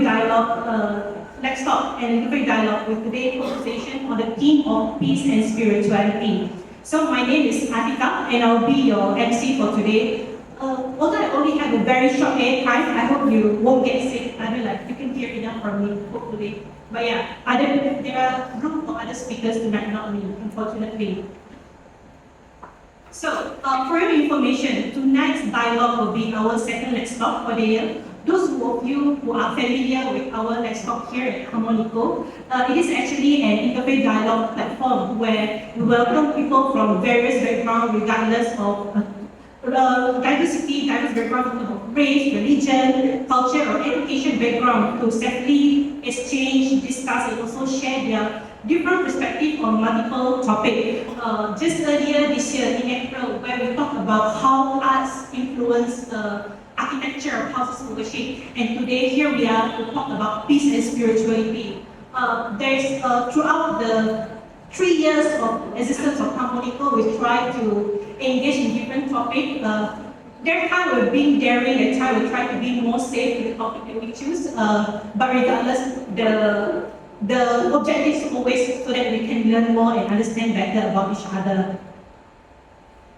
dialogue, let's talk an interfaith dialogue with today's conversation on the theme of peace and spirituality. So my name is Atika and I'll be your MC for today. Although I only have a very short air time, I hope you won't get sick. I mean, like, you can hear enough from me, hopefully. But yeah, there are room for other speakers tonight, not me, unfortunately. So, for your information, tonight's dialogue will be our second Let's Talk for the year. Those of you who are familiar with our Let's Talk here at HARMONICO, it is actually an interfaith dialogue platform where we welcome people from various backgrounds, regardless of diverse background of race, religion, culture, or education background, to safely exchange, discuss, and also share their different perspectives on multiple topics. Just earlier this year in April, where we talked about how arts influence architecture of houses of worship, and today here we are to talk about peace and spirituality. There's throughout the 3 years of existence of HARMONICO, we try to engage in different topics. There are times we're being daring, at times we try to be more safe with the topic that we choose. But regardless, the objective is always so that we can learn more and understand better about each other.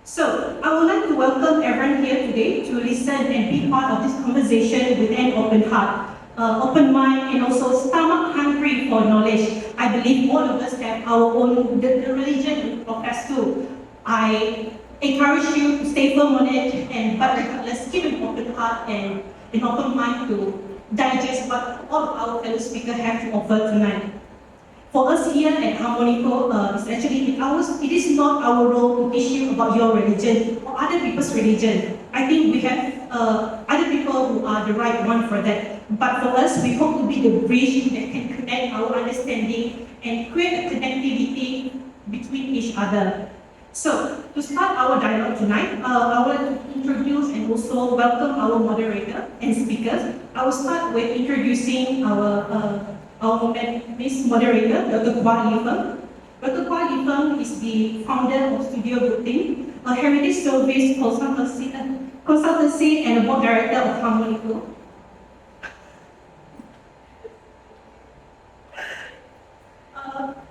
So, I would like to welcome everyone here today to listen and be part of this conversation with an open heart, open mind, and also stomach hungry for knowledge. I believe all of us have our own the religion we profess to. I encourage you to stay firm on it, but regardless, keep an open heart and an open mind to digest what all of our fellow speakers have to offer tonight. For us here at HARMONICO, it is not our role to teach you about your religion or other people's religion. I think we have other people who are the right one for that. But for us, we hope to be the bridge that can connect our understanding and create a connectivity between each other. So, to start our dialogue tonight, I would like to introduce and also welcome our moderator and speakers. I will start with introducing our Miss Moderator, Dr. Kuah Li Feng. Dr. Kuah Li Feng is the founder of Studio Building, a heritage service consultancy and a board director of HARMONICO.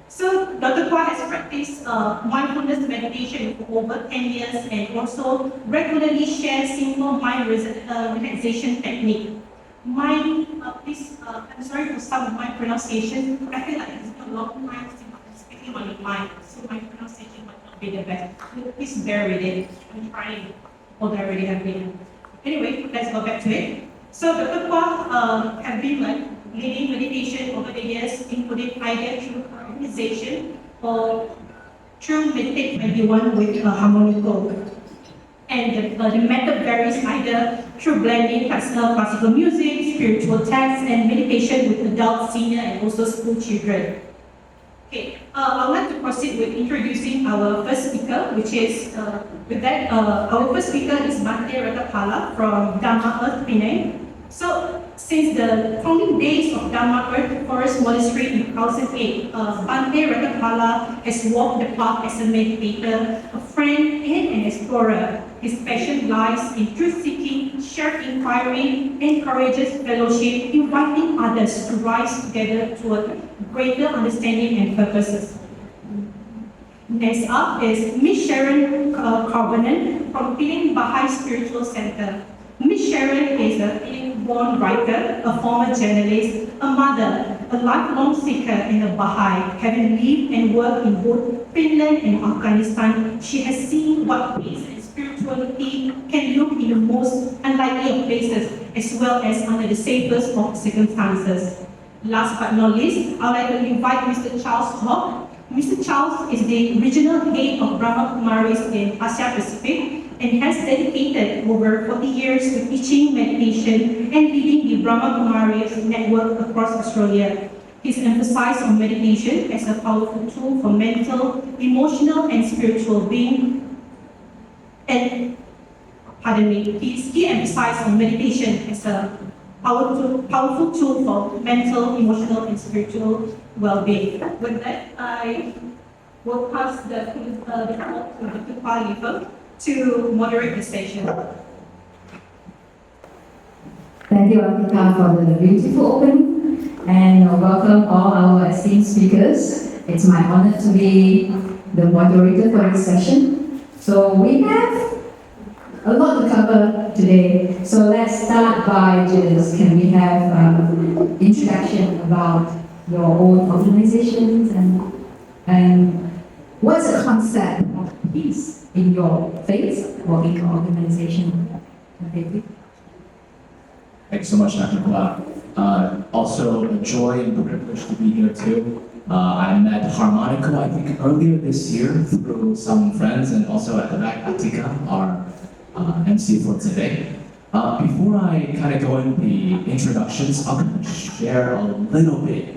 So, Dr. Kuah has practiced mindfulness meditation for over 10 years and also regularly shares simple mind relaxation technique. I'm sorry for some of my pronunciation. I feel like it's been a long time since I'm speaking on the mind, so my pronunciation might not be the best. Please bear with it. I'm trying, although I already have been. Anyway, let's go back to it. So, Dr. Kuah have been leading meditation over the years, including either through organization or through Meditate 21 with HARMONICO. And the method varies either through blending classical music, spiritual texts, and meditation with adults, senior, and also school children. Okay, I would like to proceed with introducing our first speaker, which is, our first speaker is Bhante Ratthapala from Dhamma Earth, Penang. So, since the founding days of Dhamma Earth Forest Monastery in 2008, Bhante Ratthapala has walked the path as a meditator, a friend, and an explorer. His passion lies in truth-seeking, shared inquiry, and courageous fellowship, inviting others to rise together toward greater understanding and purposes. Next up is Miss Sharon Karvonen from Penang Baha'i Spiritual Center. Miss Sharon is a Penang-born writer, a former journalist, a mother, a lifelong seeker, and a Baha'i. Having lived and worked in both Finland and Afghanistan, she has seen what peace and spirituality can look in the most unlikely of places, as well as under the safest of circumstances. Last but not least, I would like to invite Mr. Charles Hogg. Mr. Charles is the regional head of Brahma Kumaris in Asia Pacific and has dedicated over 40 years to teaching meditation and leading the Brahma Kumaris network across Australia. His emphasis on meditation as a powerful tool for mental, emotional, and spiritual being. He emphasized on meditation as a powerful tool for mental, emotional, and spiritual well-being. With that, I will pass the call to Dr. Kuah Li Feng to moderate the session. Thank you, Africa, for the beautiful opening, and welcome all our esteemed speakers. It's my honor to be the moderator for this session. So we have a lot to cover today. So let's start by just, can we have introduction about your own organizations and what's the concept of peace in your faith or in your organization? Okay. Thanks so much, Dr. Kuah. Also, a joy and privilege to be here too. I met HARMONICO, I think, earlier this year through some friends, and also at the back, Atika, our MC for today. Before I kind of go into the introductions, I'll kind of share a little bit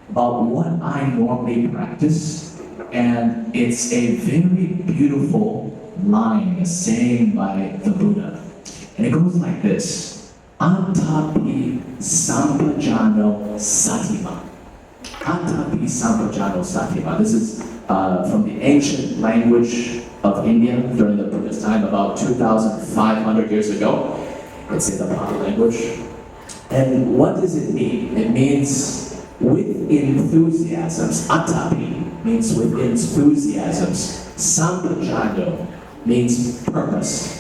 about what I normally practice, and it's a very beautiful line, a saying by the Buddha, and it goes like this. Atapi Sampajano Sativa. Atapi Sampajano Sativa. This is from the ancient language of India during the Buddhist time, about 2,500 years ago. It's in the Pali language. And what does it mean? It means with enthusiasms. Atapi means with enthusiasms. Sampajano means purpose.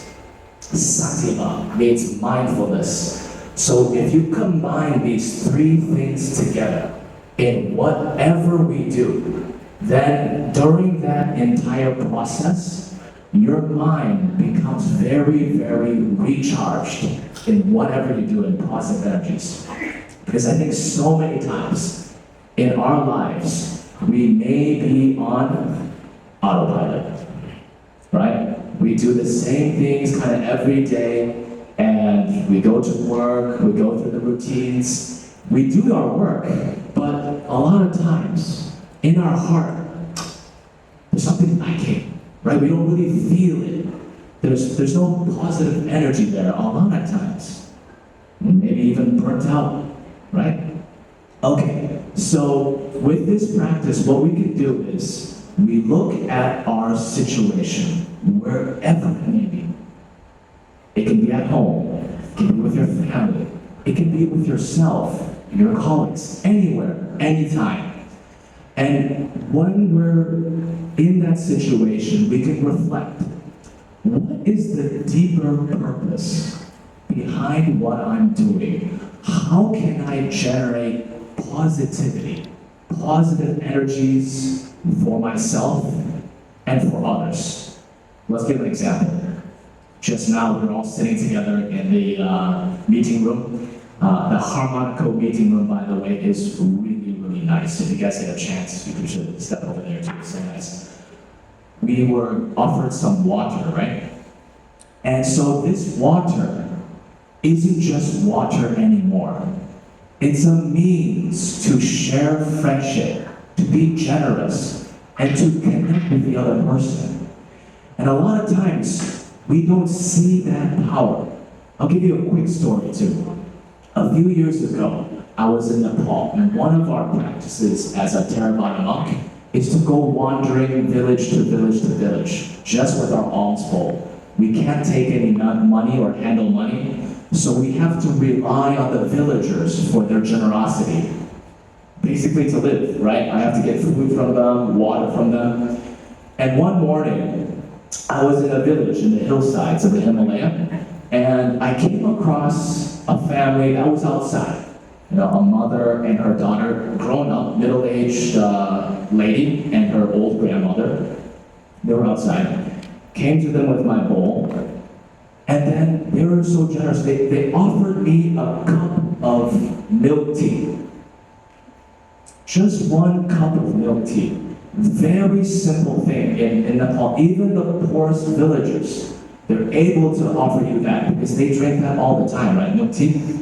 Sativa means mindfulness. So if you combine these three things together in whatever we do, then during that entire process, your mind becomes very, very recharged in whatever you do in positive energies. Because I think so many times in our lives, we may be on autopilot, right? We do the same things kind of every day, and we go to work, we go through the routines, we do our work, but a lot of times, in our heart, there's something lacking, right? We don't really feel it. There's no positive energy there a lot of times. Maybe even burnt out, right? Okay, so with this practice, what we can do is we look at our situation, wherever it may be. It can be at home, it can be with your family, it can be with yourself, your colleagues, anywhere, anytime. And when we're in that situation, we can reflect. What is the deeper purpose behind what I'm doing? How can I generate positivity, positive energies for myself and for others? Let's give an example. Just now, we're all sitting together in the meeting room. The HARMONICO meeting room, by the way, is really, really nice. If you guys get a chance, you should step over there too. It's so nice. We were offered some water, right? And so this water isn't just water anymore. It's a means to share friendship, to be generous, and to connect with the other person. And a lot of times, we don't see that power. I'll give you a quick story too. A few years ago, I was in Nepal, and one of our practices as a Theravada monk is to go wandering village to village to village, just with our alms bowl. We can't take any money or handle money, so we have to rely on the villagers for their generosity. Basically to live, right? I have to get food from them, water from them. And one morning, I was in a village in the hillsides of the Himalaya, and I came across a family that was outside. You know, a mother and her daughter, grown up, middle-aged lady and her old grandmother. They were outside. Came to them with my bowl, and then they were so generous. They offered me a cup of milk tea. Just one cup of milk tea. Very simple thing in Nepal. Even the poorest villagers, they're able to offer you that because they drink that all the time, right? Milk tea.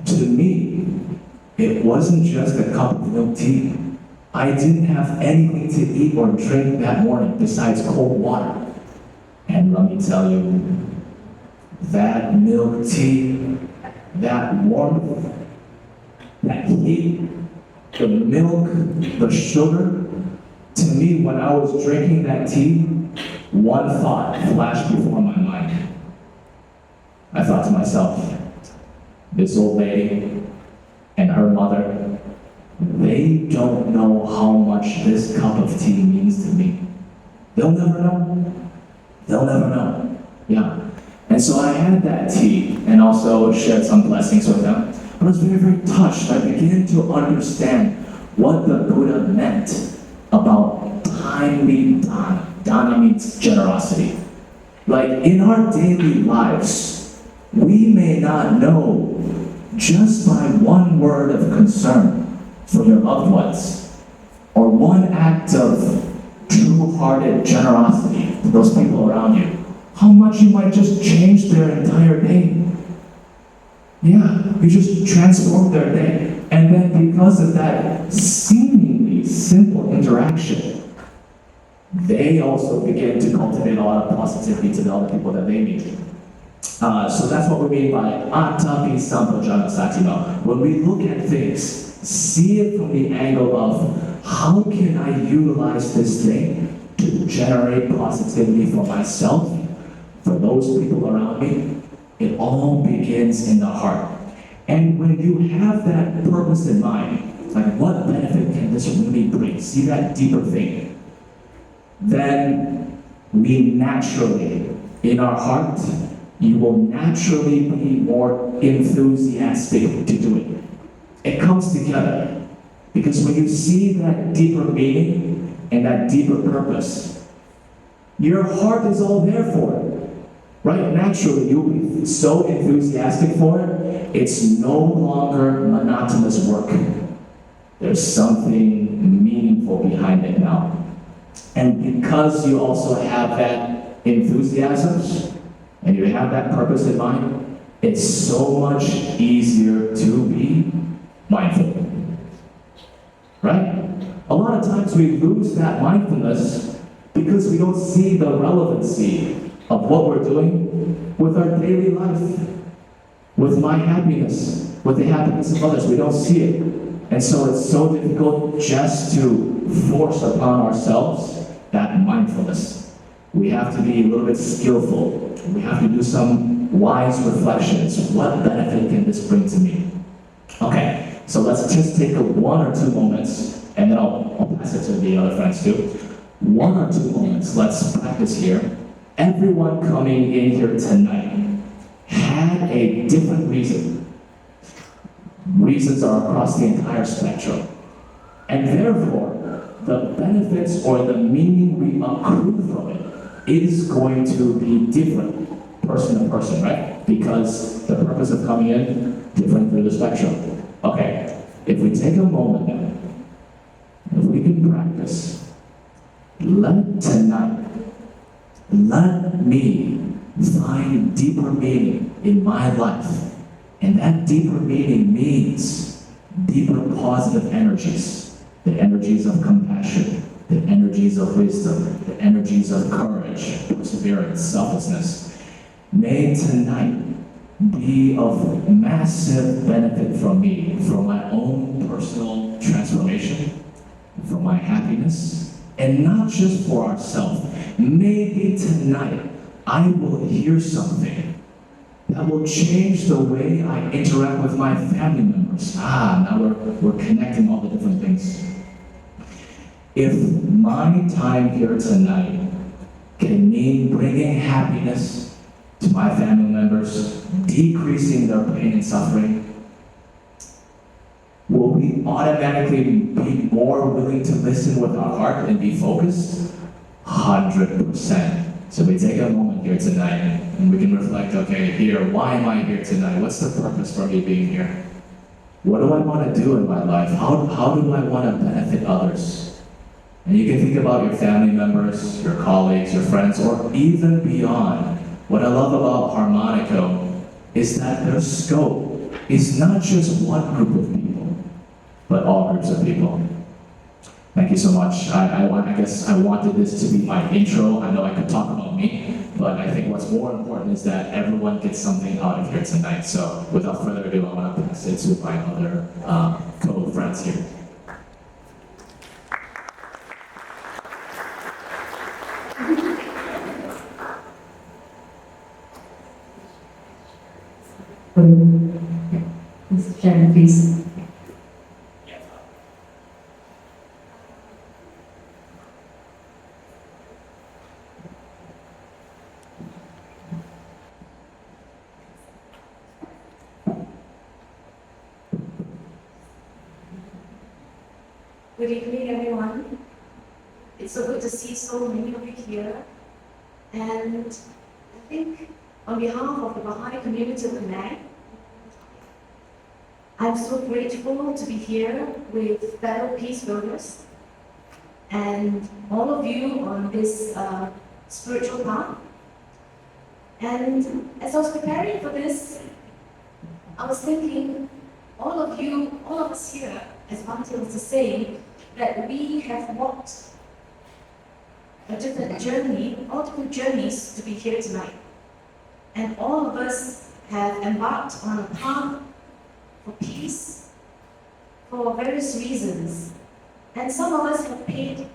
To me, it wasn't just a cup of milk tea. I didn't have anything to eat or drink that morning besides cold water. And let me tell you, that milk tea, that warmth, that heat, the milk, the sugar, to me, when I was drinking that tea, one thought flashed before my mind. I thought to myself, this old lady and her mother, they don't know how much this cup of tea means to me. They'll never know. They'll never know. Yeah. And so I had that tea and also shared some blessings with them. But I was very, very touched. I began to understand what the Buddha meant about timely dana. Dana means generosity. Like in our daily lives, we may not know just by one word of concern for your loved ones, or one act of true-hearted generosity to those people around you, how much you might just change their entire day. Yeah, you just transform their day. And then because of that seemingly simple interaction, they also begin to cultivate a lot of positivity to the other people that they meet. So that's what we mean by Atapi Sampajana Satima. When we look at things, see it from the angle of how can I utilize this thing to generate positivity for myself, for those people around me. It all begins in the heart. And when you have that purpose in mind, like what benefit can this really bring? See that deeper thing. Then we naturally, in our heart, you will naturally be more enthusiastic to do it. It comes together. Because when you see that deeper meaning and that deeper purpose, your heart is all there for it. Right? Naturally, you'll be so enthusiastic for it, it's no longer monotonous work. There's something meaningful behind it now. And because you also have that enthusiasm, and you have that purpose in mind, it's so much easier to be mindful. Right? A lot of times we lose that mindfulness because we don't see the relevancy of what we're doing with our daily life, with my happiness, with the happiness of others. We don't see it. And so it's so difficult just to force upon ourselves that mindfulness. We have to be a little bit skillful. We have to do some wise reflections. What benefit can this bring to me? Okay, so let's just take 1 or 2 moments, and then I'll pass it to the other friends too. 1 or 2 moments, let's practice here. Everyone coming in here tonight had a different reason. Reasons are across the entire spectrum. And therefore, the benefits or the meaning we accrue from it is going to be different person to person, right? Because the purpose of coming in, different through the spectrum. Okay, if we take a moment now, if we can practice, let tonight, let me find deeper meaning in my life. And that deeper meaning means deeper positive energies. The energies of compassion, the energies of wisdom, the energies of courage, perseverance, selflessness. May tonight be of massive benefit from me, for my own personal transformation, for my happiness, and not just for ourselves. Maybe tonight I will hear something that will change the way I interact with my family members. Now we're connecting all the different things. If my time here tonight can mean bringing happiness to my family members, decreasing their pain and suffering, will we automatically be more willing to listen with our heart and be focused? 100%. So we take a moment here tonight and we can reflect, okay, here, why am I here tonight? What's the purpose for me being here? What do I want to do in my life? How do I want to benefit others? And you can think about your family members, your colleagues, your friends, or even beyond. What I love about HARMONICO is that their scope is not just one group of people, but all groups of people. Thank you so much. I guess I wanted this to be my intro. I know I could talk about me, but I think what's more important is that everyone gets something out of here tonight. So without further ado, I want to pass it to my other co-friends here. Sharon, please. Good evening, everyone. It's so good to see so many of you here. And I think on behalf of the Baha'i community of Penang, I'm so grateful to be here with fellow peace builders and all of you on this spiritual path. And as I was preparing for this, I was thinking, all of us here, as Bhante was to say, that we have walked a different journey, all different journeys to be here tonight. And all of us have embarked on a path for peace for various reasons. And some of us have paid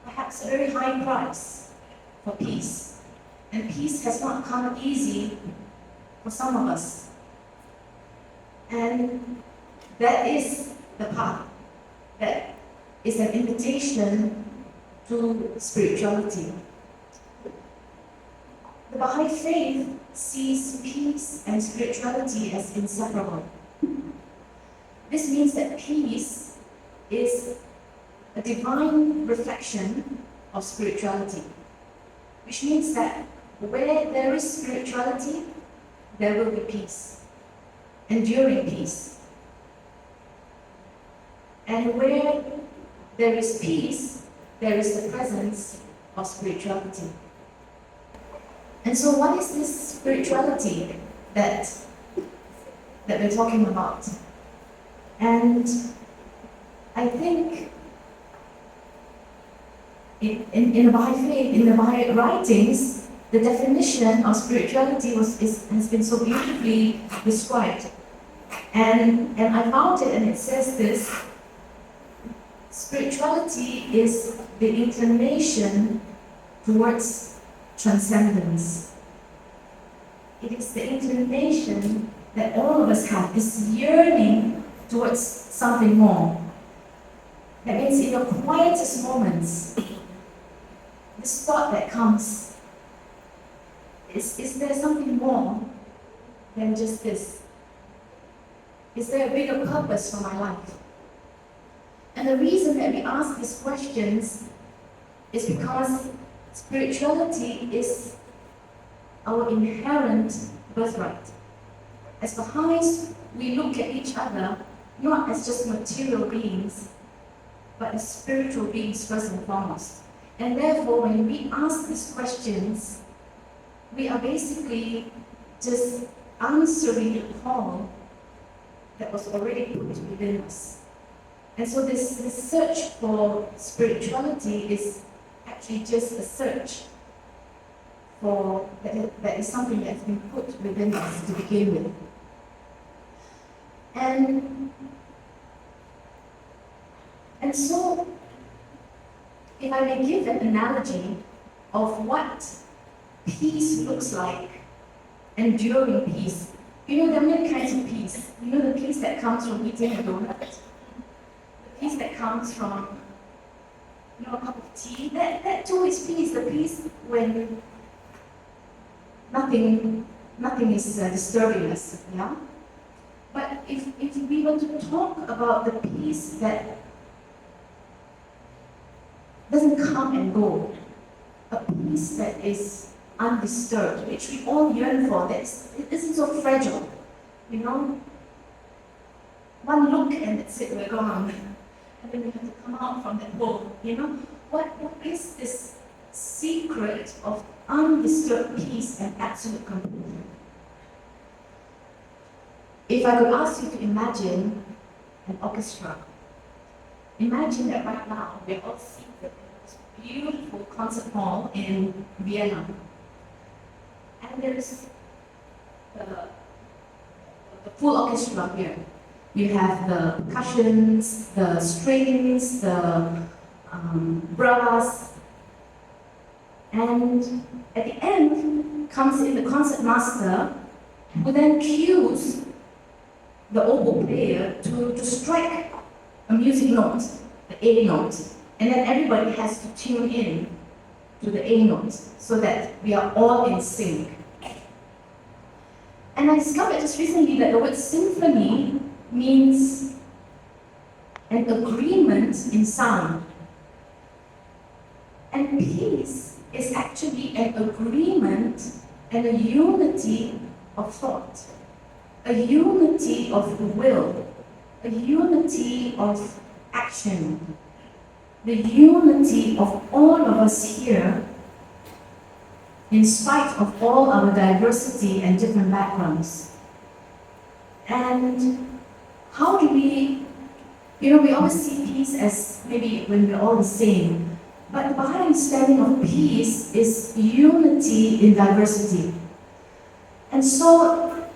perhaps a very high price for peace. And peace has not come easy for some of us. And that is the path. That is an invitation to spirituality. The Baha'i faith sees peace and spirituality as inseparable. This means that peace is a divine reflection of spirituality, which means that where there is spirituality, there will be peace, enduring peace. And where there is peace, there is the presence of spirituality. And so what is this spirituality that we're talking about? And I think in the Baha'i faith, in the Baha'i writings, the definition of spirituality has been so beautifully described. And I found it, and it says this: spirituality is the inclination towards transcendence. It is the inclination that all of us have, this yearning towards something more. That means in the quietest moments, this thought that comes, is there something more than just this? Is there a bigger purpose for my life? And the reason that we ask these questions is because spirituality is our inherent birthright. As Baha'is, we look at each other not as just material beings, but as spiritual beings first and foremost. And therefore, when we ask these questions, we are basically just answering the call that was already put within us. And so this search for spirituality is actually just a search for that is something that's been put within us to begin with. And so, if I may give an analogy of what peace looks like, enduring peace. You know, there are many kinds of peace. You know, the peace that comes from eating a donut, the peace that comes from, you know, a cup of tea. That too is peace. The peace when nothing is disturbing us. Yeah. But if we were to talk about the peace that doesn't come and go, a peace that is undisturbed, which we all yearn for, it isn't so fragile, you know? One look and that's it, we're gone. And then we have to come out from that hole, you know? What is this secret of undisturbed peace and absolute completion? If I could ask you to imagine an orchestra, imagine that right now we're all seated in this beautiful concert hall in Vienna. And there is the full orchestra here. You have the percussions, the strings, the brass. And at the end comes in the concert master, who then cues the oboe player to strike a music note, the A note, and then everybody has to tune in to the A note so that we are all in sync. And I discovered just recently that the word symphony means an agreement in sound. And peace is actually an agreement and a unity of thought, a unity of will, a unity of action, the unity of all of us here, in spite of all our diversity and different backgrounds. And how do we always see peace as maybe when we're all the same, but the Baha'i understanding of peace is unity in diversity. And so,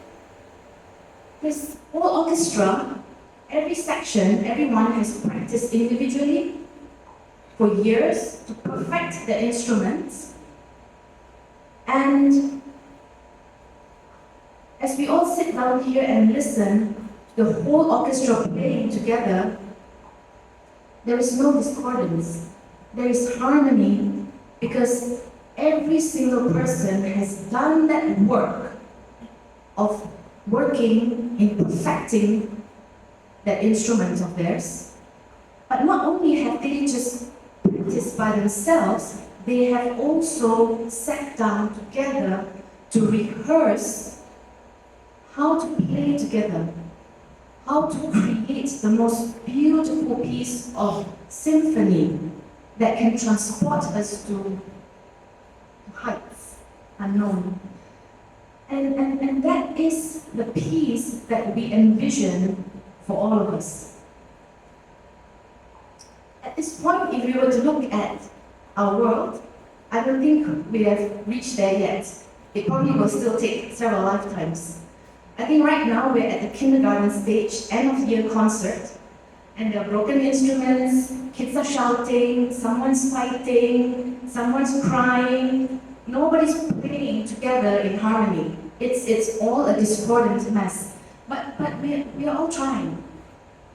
this whole orchestra, every section, everyone has practiced individually for years to perfect their instruments. And as we all sit down here and listen to the whole orchestra playing together, there is no discordance. There is harmony because every single person has done that work of working in perfecting that instrument of theirs. But not only have they just practiced by themselves, they have also sat down together to rehearse how to play together, how to create the most beautiful piece of symphony that can transport us to heights unknown. And that is the peace that we envision for all of us. At this point, if we were to look at our world, I don't think we have reached there yet. It probably will still take several lifetimes. I think right now we're at the kindergarten stage, end of year concert, and there are broken instruments, kids are shouting, someone's fighting, someone's crying. Nobody's playing together in harmony. It's all a discordant mess. But we're all trying.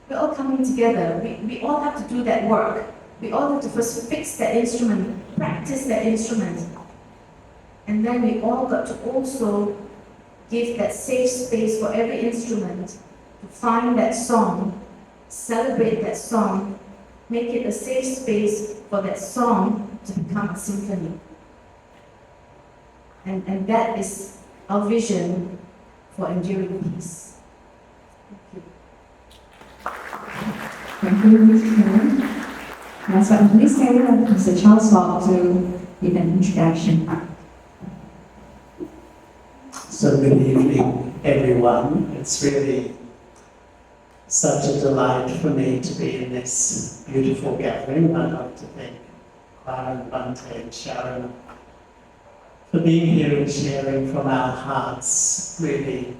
We're all coming together. We all have to do that work. We all have to first fix that instrument, practice that instrument. And then we all got to also give that safe space for every instrument to find that song, celebrate that song, make it a safe space for that song to become a symphony. And that is our vision for enduring peace. Thank you. Thank you, Ms. Sharon. Last but not least, I will have Mr. Charles Hogg to give an introduction. So good evening, everyone. It's really such a delight for me to be in this beautiful gathering. I'd like to thank Kuah and Bhante and Sharon for being here and sharing from our hearts really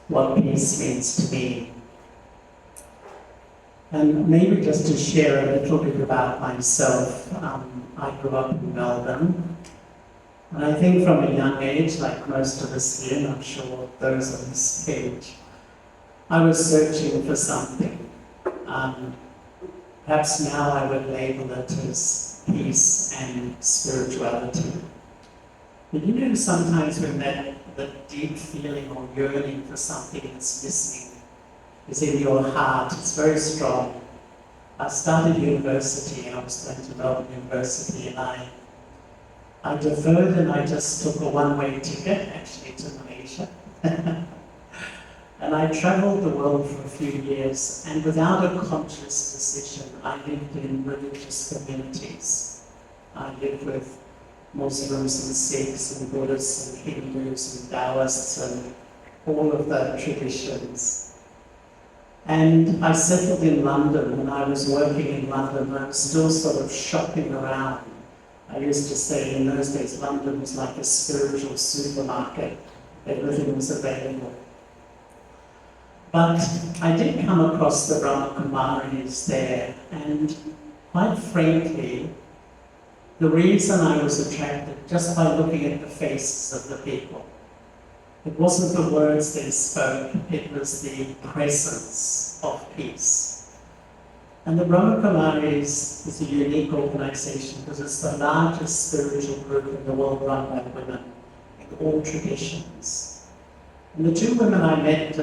what peace means to me. And maybe just to share a little bit about myself. I grew up in Melbourne. And I think from a young age, like most of us here, and I'm sure those on this stage, I was searching for something. Perhaps now I would label it as peace and spirituality. But you know, sometimes when that deep feeling or yearning for something that's missing is in your heart, it's very strong. I started university, I was going to Melbourne University, and I deferred and I just took a one-way ticket, actually, to Malaysia. And I traveled the world for a few years, and without a conscious decision, I lived in religious communities. I lived with Muslims and Sikhs and Buddhists and Hindus and Taoists and all of the traditions. And I settled in London, and I was working in London, and I was still sort of shopping around. I used to say in those days, London was like a spiritual supermarket. Everything was available. But I did come across the Brahma Kumaris there, and quite frankly, the reason I was attracted, just by looking at the faces of the people, It wasn't the words they spoke, it was the presence of peace. And the Brahma Kumaris is a unique organization because it's the largest spiritual group in the world run by women in all traditions. And the two women I met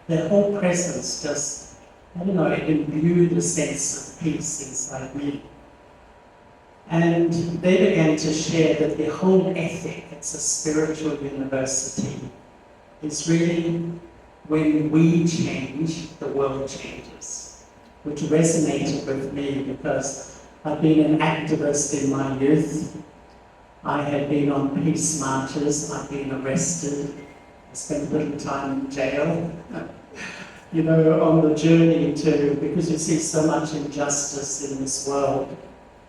their whole presence I don't know, it imbued a sense of peace inside me. And they began to share that the whole ethic, it's a spiritual university, is really when we change, the world changes, which resonated with me because I've been an activist in my youth. I had been on peace marches, I've been arrested, I spent a little time in jail, you know, on the journey because you see so much injustice in this world.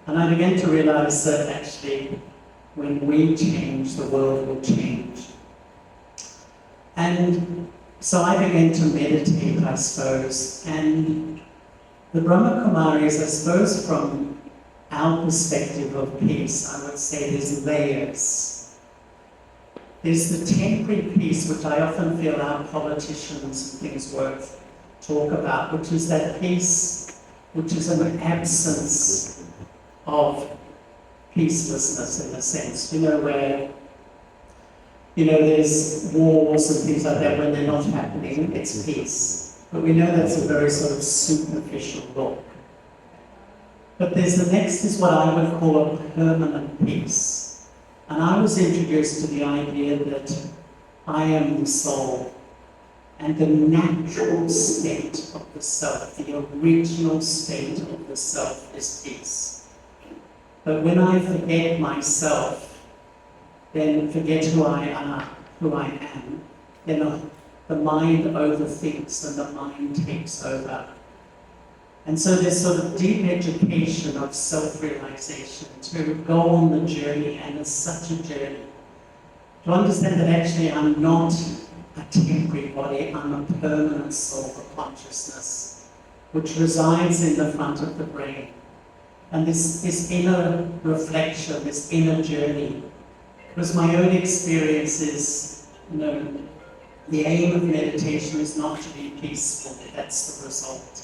And I began to realize that actually, when we change, the world will change. And so I began to meditate, I suppose. And the Brahma Kumaris, I suppose, from our perspective of peace, I would say there's layers. There's the temporary peace, which I often feel our politicians and things talk about, which is that peace, which is an absence of peacelessness in a sense, you know, where, you know, there's wars and things like that. When they're not happening, it's peace. But we know that's a very sort of superficial look. But there's the next is what I would call a permanent peace. And I was introduced to the idea that I am the soul, and the natural state of the self, the original state of the self is peace. But when I forget myself, then forget who I am, then the mind overthinks and the mind takes over. And so there's sort of deep education of self-realization to go on the journey, and it's such a journey. To understand that actually I'm not a temporary body, I'm a permanent soul of consciousness, which resides in the front of the brain. And this inner reflection, this inner journey, because my own experience is, you know, the aim of meditation is not to be peaceful, that's the result.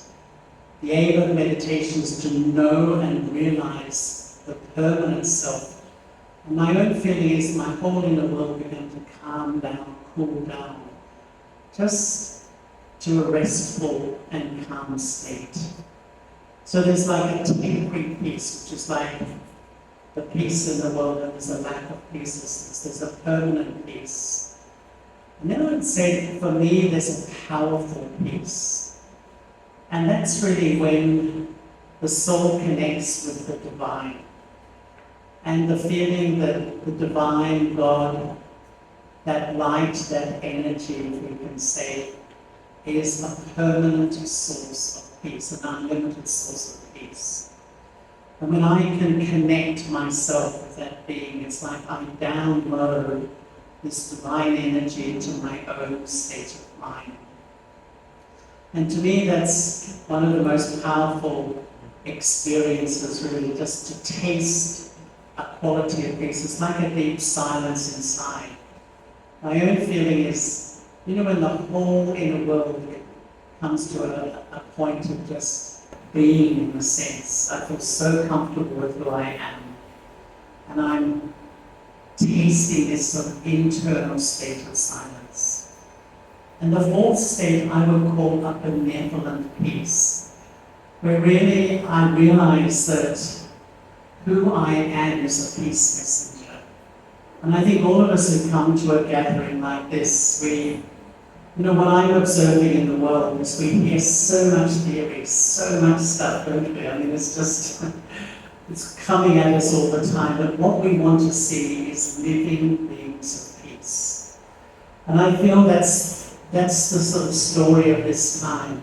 The aim of meditation is to know and realize the permanent self. And my own feeling is my whole inner world began to calm down, cool down, just to a restful and calm state. So there's like a temporary peace, which is like the peace in the world, and there's a lack of peacelessness. There's a permanent peace. And then I would say, for me, there's a powerful peace. And that's really when the soul connects with the divine. And the feeling that the divine God, that light, that energy, if we can say, is a permanent source of peace, an unlimited source of peace. And when I can connect myself with that being, it's like I download this divine energy into my own state of mind. And to me, that's one of the most powerful experiences, really, just to taste a quality of peace. It's like a deep silence inside. My own feeling is, you know, when the whole inner world comes to a point of just being, in a sense, I feel so comfortable with who I am. And I'm tasting this sort of internal state of silence. And the fourth state I would call a benevolent peace, where really I realize that who I am is a peace messenger. And I think all of us who come to a gathering like this, what I'm observing in the world is we hear so much theory, so much stuff, don't we? I mean, it's just, it's coming at us all the time. But what we want to see is living beings of peace. And I feel that's the sort of story of this time.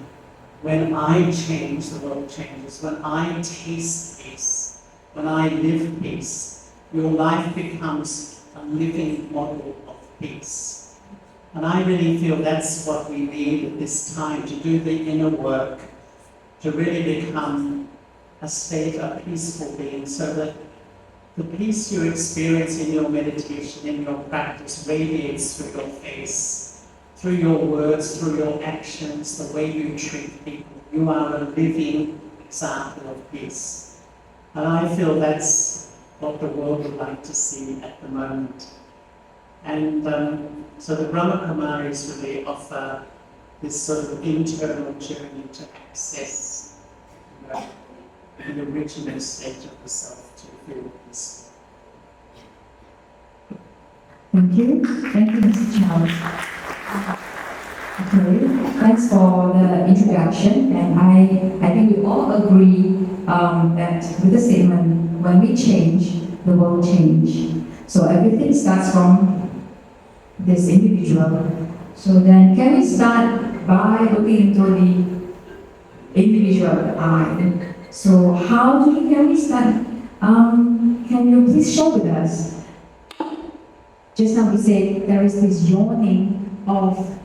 When I change, the world changes. When I taste peace, when I live peace, your life becomes a living model of peace. And I really feel that's what we need at this time, to do the inner work, to really become a state, a peaceful being, so that the peace you experience in your meditation, in your practice, radiates through your face, through your words, through your actions, the way you treat people. You are a living example of peace. And I feel that's what the world would like to see at the moment. And so the Brahma Kumaris really offer this sort of internal journey to access, you know, the original state of the self to feel peace. Thank you. Thank you, Mr. Charles. Okay, thanks for the introduction. And I think we all agree that with the statement, when we change, the world change. So everything starts from this individual. So then, can we start by looking into the individual eye? So how can we start? Can you please share with us? Just now we said there is this yearning of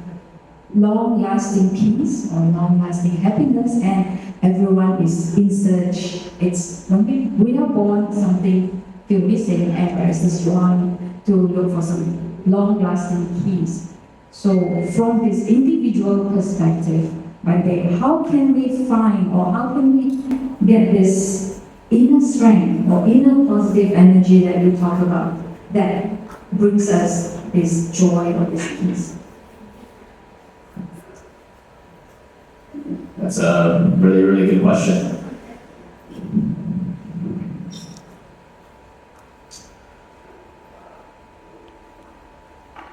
long-lasting peace or long-lasting happiness, and everyone is in search. It's when we are born, something feel missing, and there is this yearning to look for some long-lasting peace. So from this individual perspective, right, how can we find, or how can we get this inner strength or inner positive energy that you talk about that brings us this joy or this peace? That's a really, really good question.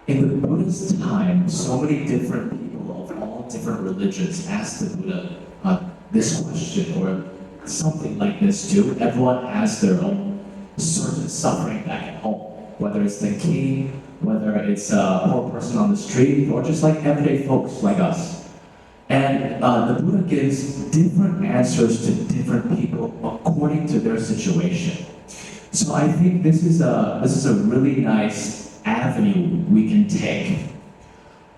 In the Buddha's time, so many different people of all different religions asked the Buddha this question or something like this too. Everyone has their own certain suffering back at home, whether it's the king, whether it's a poor person on the street, or just like everyday folks like us. And the Buddha gives different answers to different people according to their situation. So I think this is a really nice avenue we can take.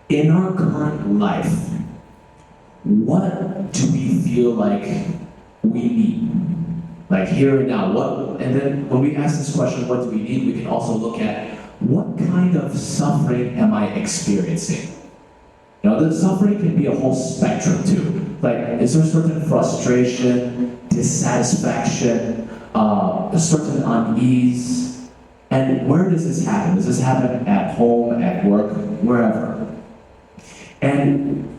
In our current life, what do we feel like we need? Like here and now, and then when we ask this question, what do we need, we can also look at what kind of suffering am I experiencing? You know, the suffering can be a whole spectrum too. Like, is there certain frustration, dissatisfaction, a certain unease? And where does this happen? Does this happen at home, at work, wherever? And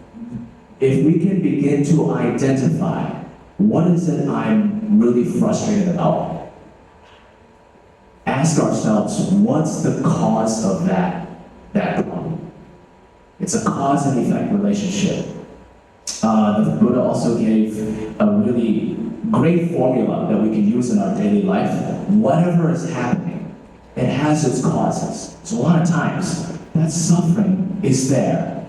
if we can begin to identify what is it I'm really frustrated about, ask ourselves, what's the cause of that problem? It's a cause and effect relationship. The Buddha also gave a really great formula that we can use in our daily life. Whatever is happening, it has its causes. So a lot of times, that suffering is there.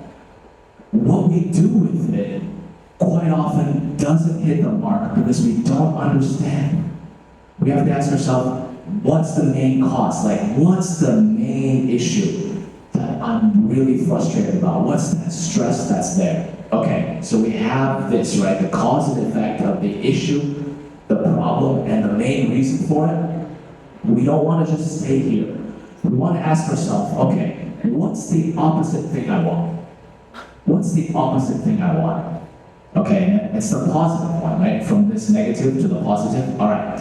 What we do with it quite often doesn't hit the mark because we don't understand. We have to ask ourselves, what's the main cause? Like, what's the main issue that I'm really frustrated about? What's that stress that's there? Okay, so we have this, right? The cause and effect of the issue, the problem, and the main reason for it. We don't want to just stay here. We want to ask ourselves, okay, what's the opposite thing I want? What's the opposite thing I want? Okay, it's the positive one, right? From this negative to the positive. All right.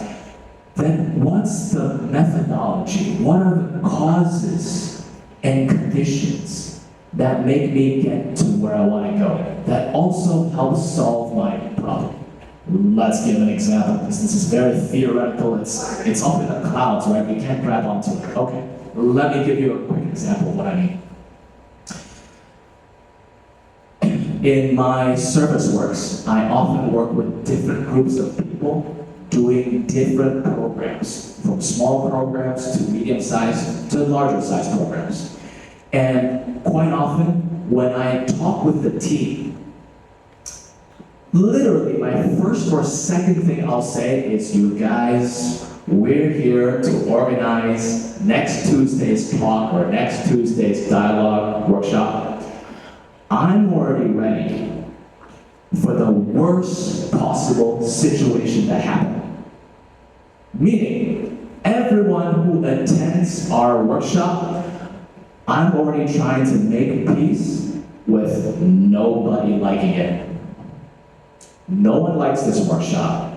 Then what's the methodology? What are the causes and conditions that make me get to where I want to go? That also helps solve my problem. Let's give an example, because this is very theoretical. It's up in the clouds, right? We can't grab onto it. Okay, let me give you a quick example of what I mean. In my service works, I often work with different groups of people doing different programs, from small programs to medium-sized to larger-sized programs. And quite often, when I talk with the team, literally my first or second thing I'll say is, you guys, we're here to organize next Tuesday's talk or next Tuesday's dialogue workshop. I'm already ready for the worst possible situation to happen. Meaning, everyone who attends our workshop, I'm already trying to make peace with nobody liking it. No one likes this workshop.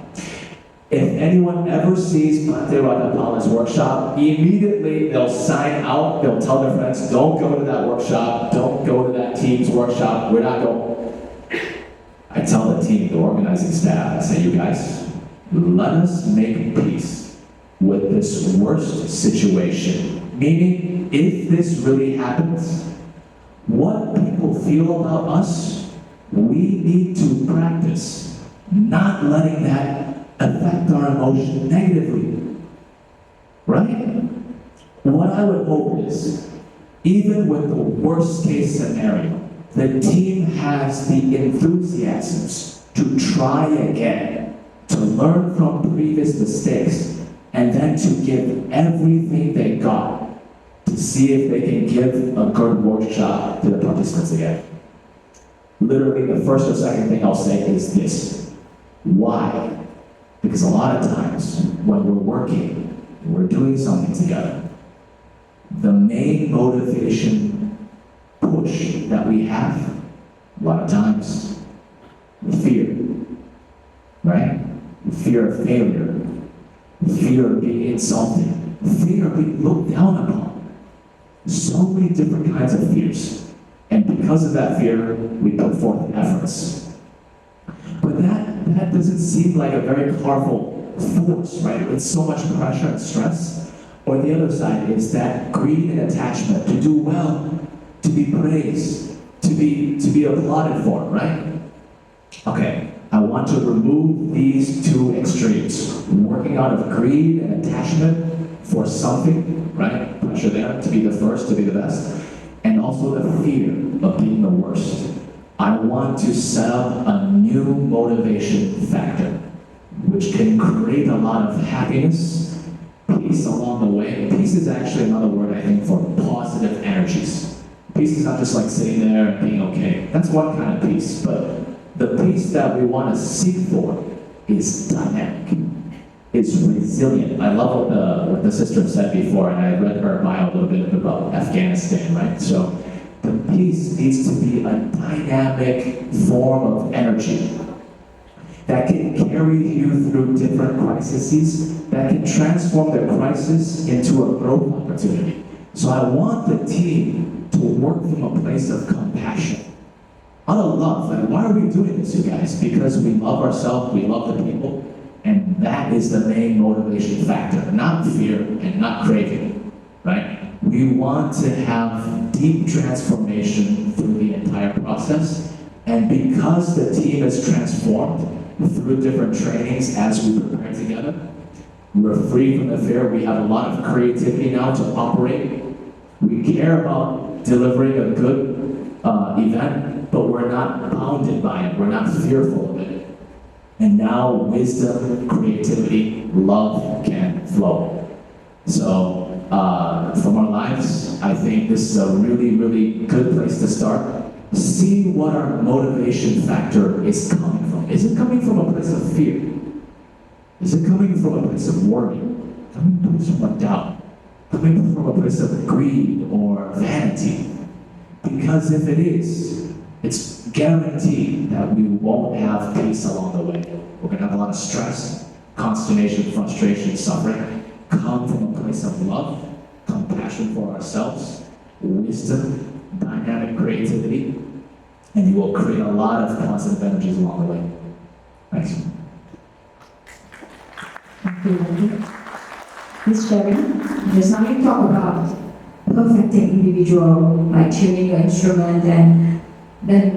If anyone ever sees Bhante Ratthapala's workshop, immediately they'll sign out, they'll tell their friends, don't go to that workshop, don't go to that team's workshop, we're not going. I tell the team, the organizing staff, I say, you guys, let us make peace with this worst situation. Meaning, if this really happens, what people feel about us, we need to practice not letting that affect our emotion negatively. Right? What I would hope is, even with the worst case scenario, the team has the enthusiasms to try again, to learn from previous mistakes, and then to give everything they got to see if they can give a good workshop to the participants again. Literally, the first or second thing I'll say is this. Why? Because a lot of times, when we're working, we're doing something together, the main motivation push that we have, a lot of times, fear, right? Fear of failure, fear of being insulted, fear of being looked down upon. So many different kinds of fears. And because of that fear, we put forth efforts. But that doesn't seem like a very powerful force, right? With so much pressure and stress. Or the other side is that greed and attachment, to do well, to be praised, to be applauded for, right? Okay, I want to remove these two extremes. Working out of greed and attachment for something, right? Pressure there, to be the first, to be the best. And also the fear of being the worst. I want to set up a new motivation factor, which can create a lot of happiness, peace along the way. Peace is actually another word, I think, for positive energies. Peace is not just like sitting there and being okay. That's one kind of peace, but the peace that we want to seek for is dynamic. It's resilient. I love what the sister said before, and I read her bio a little bit about Afghanistan, right? So the peace needs to be a dynamic form of energy that can carry you through different crises, that can transform the crisis into a growth opportunity. So I want the team to work from a place of compassion, out of love. Like, why are we doing this, you guys? Because we love ourselves, we love the people, and that is the main motivation factor, not fear and not craving, right? We want to have deep transformation through the entire process, and because the team is transformed through different trainings as we prepare together, we're free from the fear. We have a lot of creativity now to operate. We care about delivering a good event, but we're not bounded by it. We're not fearful of it. And now wisdom, creativity, love can flow. So from our lives, I think this is a really, really good place to start. See what our motivation factor is coming from. Is it coming from a place of fear? Is it coming from a place of worry? Coming from a place of doubt? Coming from a place of greed or vanity? Because if it is, it's guaranteed that we won't have peace along the way. We're going to have a lot of stress, consternation, frustration, suffering. Come from a place of love, compassion for ourselves, wisdom, dynamic creativity, and you will create a lot of positive energies along the way. Thanks. Thank you. Ms. Sharon, just now you talk about perfecting individual, like tuning your instrument, and then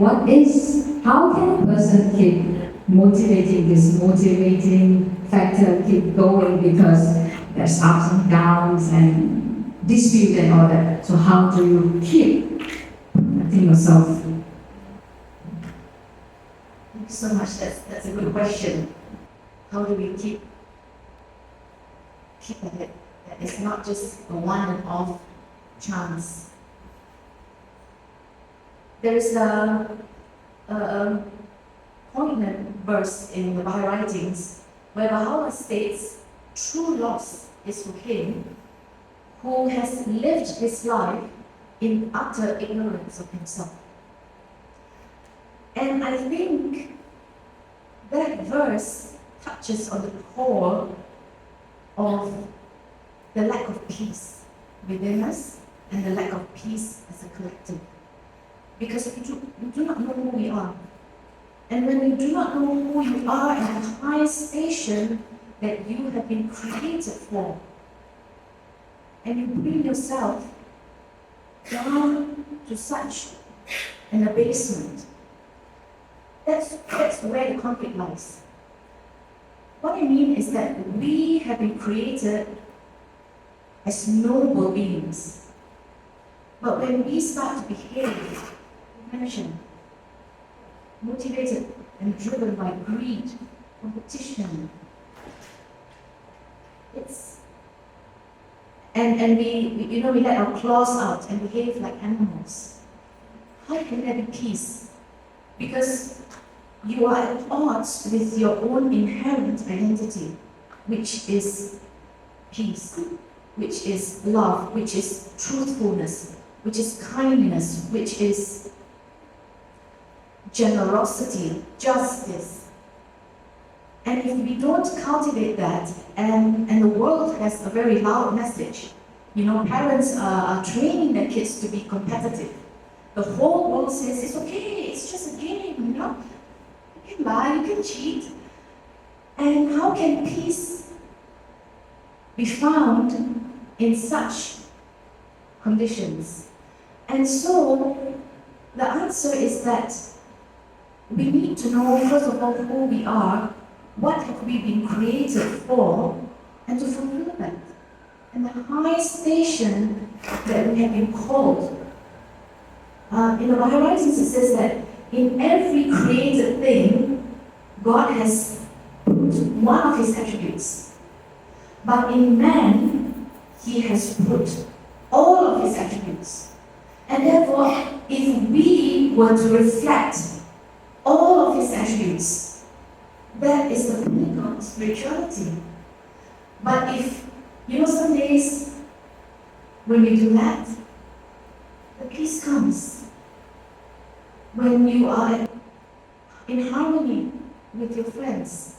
how can a person keep motivating this motivating factor, keep going, because there's ups and downs and dispute and all that. So how do you keep protecting yourself? Thank you so much. That's a good question. How do we keep at it? That it's not just a one and off chance. There is a poignant verse in the Baha'i writings where Baha'u'llah states, true loss is for him who has lived his life in utter ignorance of himself. And I think that verse touches on the core of the lack of peace within us and the lack of peace as a collective. Because we do not know who we are. And when you do not know who you are and the highest station that you have been created for, and you bring yourself down to such an abasement, that's where the conflict lies. What I mean is that we have been created as noble beings. But when we start to behave, emotion, motivated and driven by greed, competition, and we let our claws out and behave like animals. How can there be peace? Because you are at odds with your own inherent identity, which is peace, which is love, which is truthfulness, which is kindness, which is generosity, justice. And if we don't cultivate that, and the world has a very loud message, parents are training their kids to be competitive. The whole world says it's okay, it's just a game, you can lie, you can cheat. And how can peace be found in such conditions? And so the answer is that we need to know, first of all, who we are, what have we been created for, and to fulfill that. And the high station that we have been called. In the Baha'i writings it says that in every created thing, God has put one of his attributes. But in man, he has put all of his attributes. And therefore, if we were to reflect all of his attributes, that is the pinnacle of spirituality. But if, some days when we do that, the peace comes. When you are in harmony with your friends,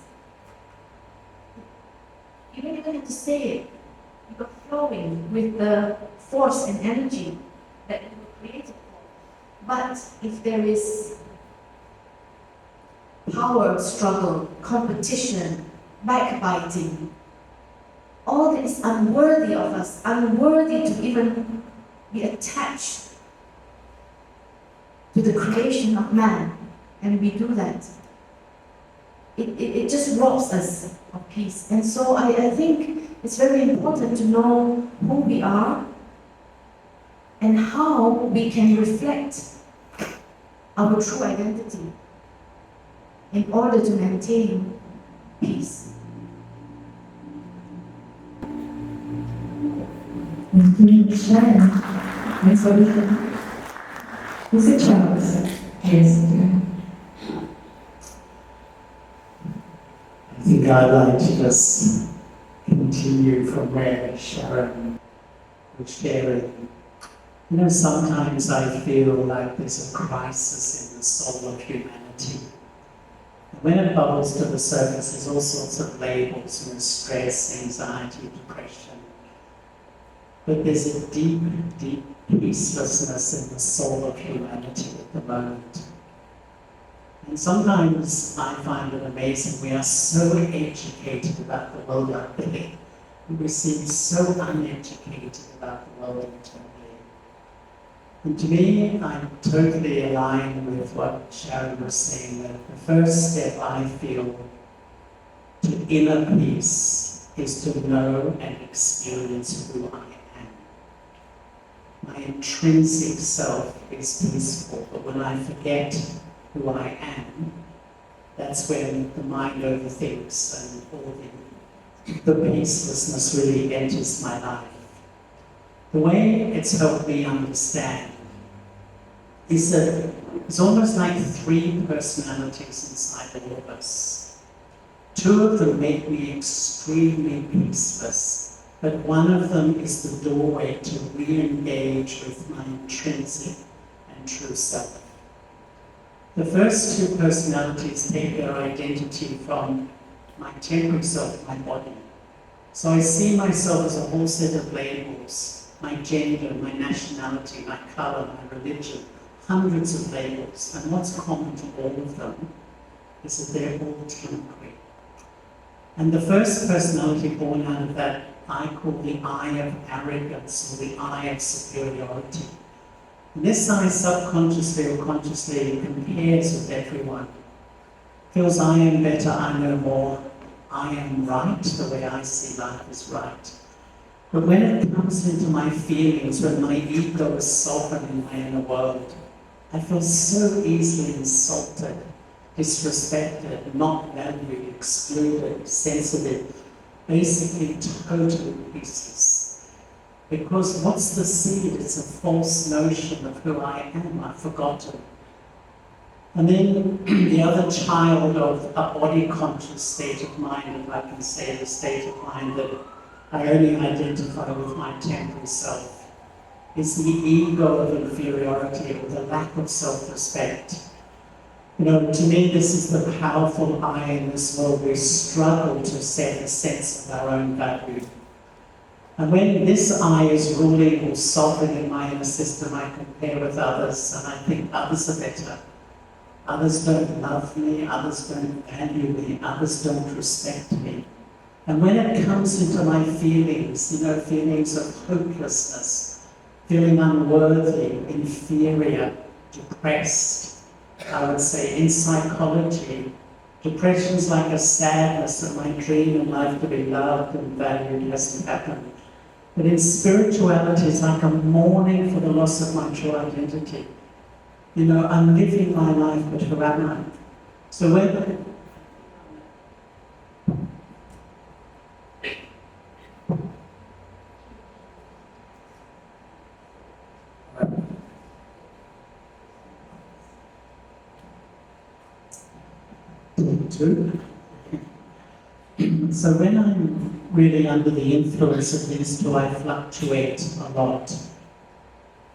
you don't even have to say it. You are flowing with the force and energy that you were created for. But if there is power struggle, competition, backbiting, all that is unworthy of us, unworthy to even be attached to the creation of man, and we do that, it just robs us of peace. And so I think it's very important to know who we are and how we can reflect our true identity in order to maintain peace. Thank you, Sharon. Next question. Is it Charles? Yes. I think I'd like to just continue from where Sharon was sharing. Sometimes I feel like there's a crisis in the soul of humanity. And when it bubbles to the surface, there's all sorts of labels, stress, anxiety, depression. But there's a deep, deep peacelessness in the soul of humanity at the moment. And sometimes I find it amazing. We are so educated about the world out there. We seem so uneducated about the world internally. And to me, I'm totally aligned with what Sharon was saying, that the first step I feel to inner peace is to know and experience who I am. My intrinsic self is peaceful, but when I forget who I am, that's when the mind overthinks and all the peacelessness really enters my life. The way it's helped me understand is that it's almost like 3 personalities inside all of us. 2 of them make me extremely peaceless, but one of them is the doorway to re-engage with my intrinsic and true self. The first two personalities take their identity from my temporary self, my body. So I see myself as a whole set of labels, my gender, my nationality, my color, my religion, hundreds of labels. And what's common to all of them is that they're all temporary. And the first personality born out of that I call the I of arrogance, or the I of superiority. And this I subconsciously or consciously compares with everyone. Feels I am better, I know more, I am right, the way I see life is right. But when it comes into my feelings, when my ego is sovereign in my inner world, I feel so easily insulted, disrespected, not valued, excluded, sensitive, basically totally pieces. Because what's the seed? It's a false notion of who I am. I've forgotten. And then the other child of a body-conscious state of mind, if I can say the state of mind that I only identify with my temporary self, is the ego of inferiority, or the lack of self-respect. You know, to me, this is the powerful I in this world. We struggle to set a sense of our own value. And when this I is ruling or sovereign in my inner system, I compare with others, and I think others are better. Others don't love me, others don't value me, others don't respect me. And when it comes into my feelings, you know, feelings of hopelessness, feeling unworthy, inferior, depressed, I would say in psychology, depression is like a sadness that my dream in life to be loved and valued hasn't happened. But in spirituality, it's like a mourning for the loss of my true identity. You know, I'm living my life, but who am I? So when So when I'm really under the influence of these two, I fluctuate a lot.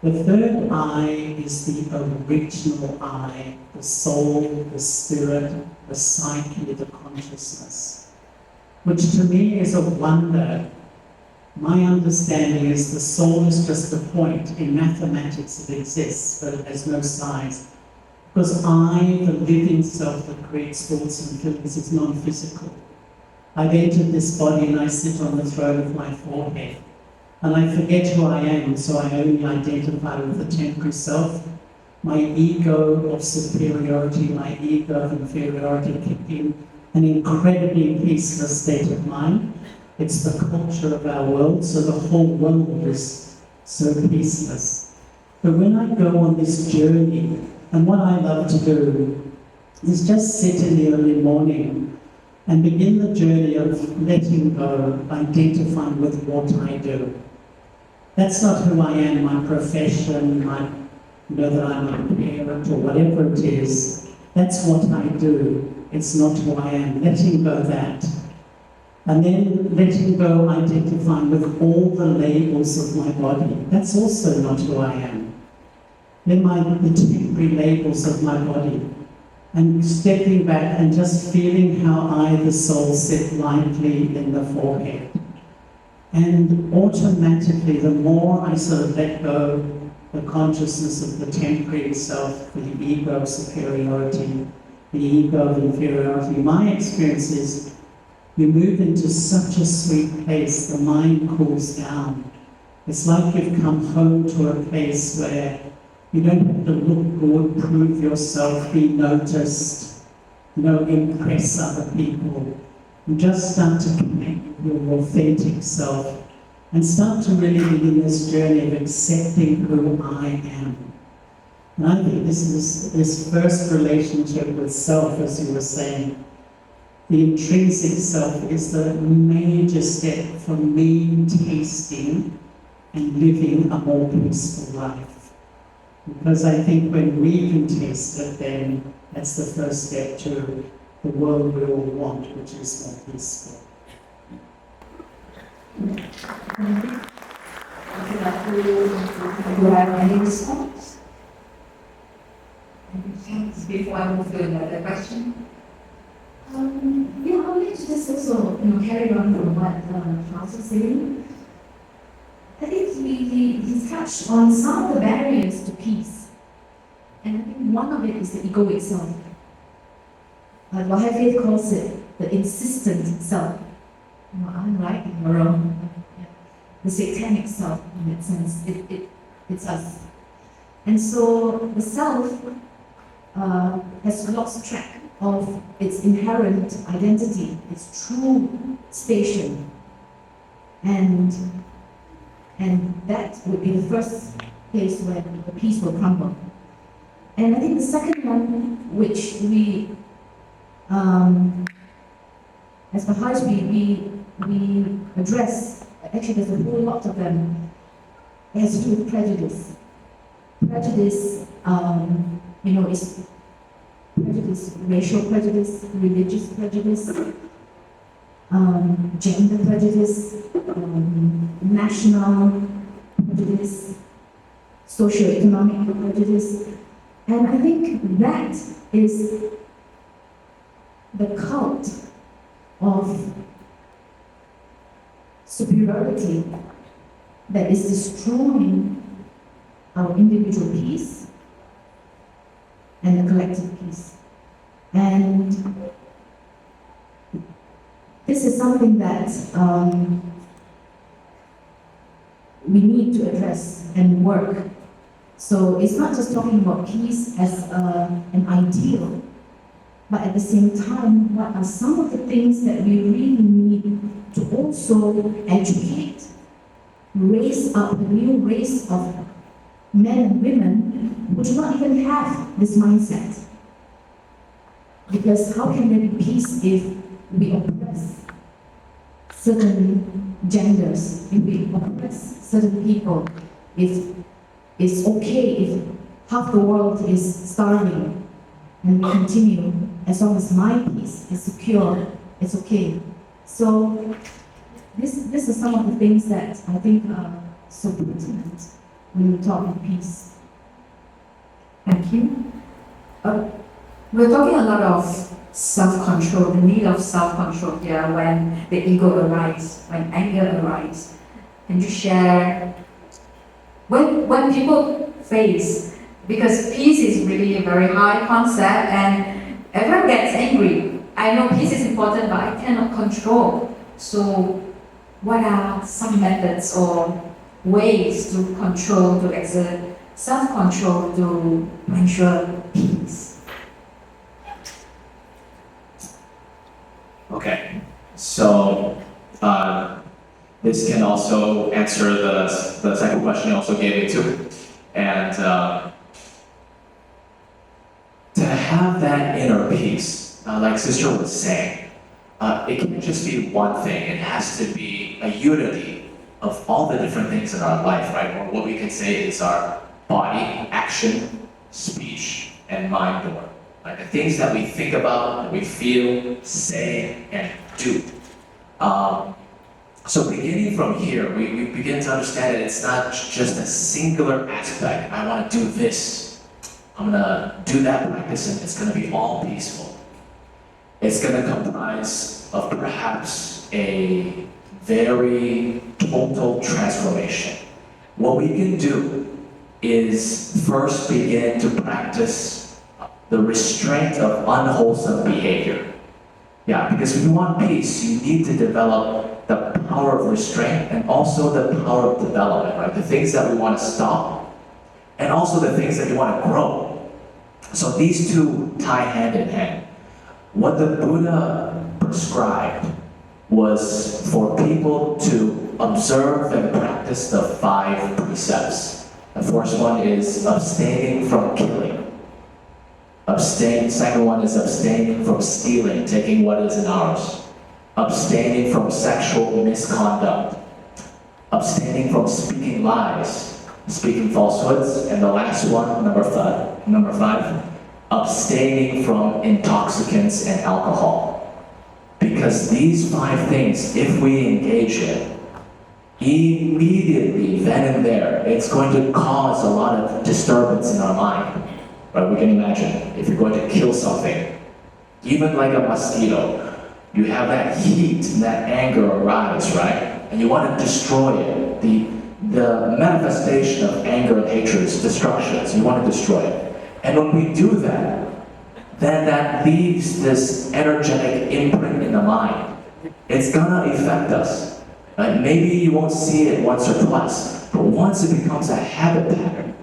The third I is the original I, the soul, the spirit, the psyche, the consciousness, which to me is a wonder. My understanding is the soul is just a point. In mathematics it exists, but it has no size. Because I, the living self that creates thoughts and feelings, is non-physical. I've entered this body and I sit on the throne of my forehead. And I forget who I am, so I only identify with the temporary self. My ego of superiority, my ego of inferiority kick in an incredibly peaceless state of mind. It's the culture of our world, so the whole world is so peaceless. But when I go on this journey, and what I love to do is just sit in the early morning and begin the journey of letting go, identifying with what I do. That's not who I am, my profession, that I'm a parent or whatever it is. That's what I do. It's not who I am. Letting go that. And then letting go, identifying with all the labels of my body. That's also not who I am. Then the temporary labels of my body. And stepping back and just feeling how I, the soul, sit lightly in the forehead. And automatically, the more I sort of let go the consciousness of the temporary self, the ego of superiority, the ego of inferiority, my experience is you move into such a sweet place, the mind cools down. It's like you've come home to a place where you don't have to look good, prove yourself, be noticed, impress other people. You just start to connect with your authentic self and start to really begin this journey of accepting who I am. And I think this first relationship with self, as you were saying, the intrinsic self is the major step for me tasting and living a more peaceful life. Because I think when we can taste it, then that's the first step to the world we all want, which is more peaceful. Would you like to have any response? Any response before I move to another question? Yeah, I would like to just also, carry on from what Charles was saying. I think he touched on some of the barriers to peace. And I think one of it is the ego itself. Baha'i faith calls it the insistent self. I'm right, I'm wrong. The satanic self, in that sense, it's us. And so the self has lost track of its inherent identity, its true station. And that would be the first place where the peace will crumble. And I think the second one, which we, as Baha'is, we address, actually there's a whole lot of them, it has to do with prejudice. Prejudice, is prejudice, racial prejudice, religious prejudice, gender prejudice, national prejudice, socio-economic prejudice. And I think that is the cult of superiority that is destroying our individual peace and the collective peace. And this is something that we need to address and work. So it's not just talking about peace as an ideal, but at the same time, what are some of the things that we really need to also educate, raise up a new race of men and women who do not even have this mindset. Because how can there be peace if we oppress certain genders, if we oppress certain people, if it's okay if half the world is starving and we continue, as long as my peace is secure, it's okay. So this is some of the things that I think are so pertinent when we talk of peace. Thank you. We're talking a lot of self-control, the need of self-control here when the ego arises, when anger arises. Can you share when people face, because peace is really a very high concept and everyone gets angry. I know peace is important, but I cannot control. So what are some methods or ways to control, to exert self-control to ensure peace? Okay, so this can also answer the second question you also gave me too. And to have that inner peace, like Sister was saying, it can't just be one thing. It has to be a unity of all the different things in our life, right? Or what we can say is our body, action, speech, and mind door. Like the things that we think about, that we feel, say, and do. So beginning from here, we begin to understand that it's not just a singular aspect. I want to do this. I'm going to do that practice and it's going to be all peaceful. It's going to comprise of perhaps a very total transformation. What we can do is first begin to practice the restraint of unwholesome behavior. Yeah, because if you want peace, you need to develop the power of restraint and also the power of development, right? The things that we want to stop and also the things that we want to grow. So these two tie hand in hand. What the Buddha prescribed was for people to observe and practice the 5 precepts. The first one is abstaining from killing. Second one is abstaining from stealing, taking what isn't ours. Abstaining from sexual misconduct. Abstaining from speaking lies, speaking falsehoods. And the last one, number 5, abstaining from intoxicants and alcohol. Because these 5 things, if we engage in, immediately, then and there, it's going to cause a lot of disturbance in our mind. Right? We can imagine if you're going to kill something, even like a mosquito, you have that heat and that anger arise, right? And you want to destroy it. The manifestation of anger and hatred is destruction, so you want to destroy it. And when we do that, then that leaves this energetic imprint in the mind. It's gonna affect us. Right? Maybe you won't see it once or twice, but once it becomes a habit pattern,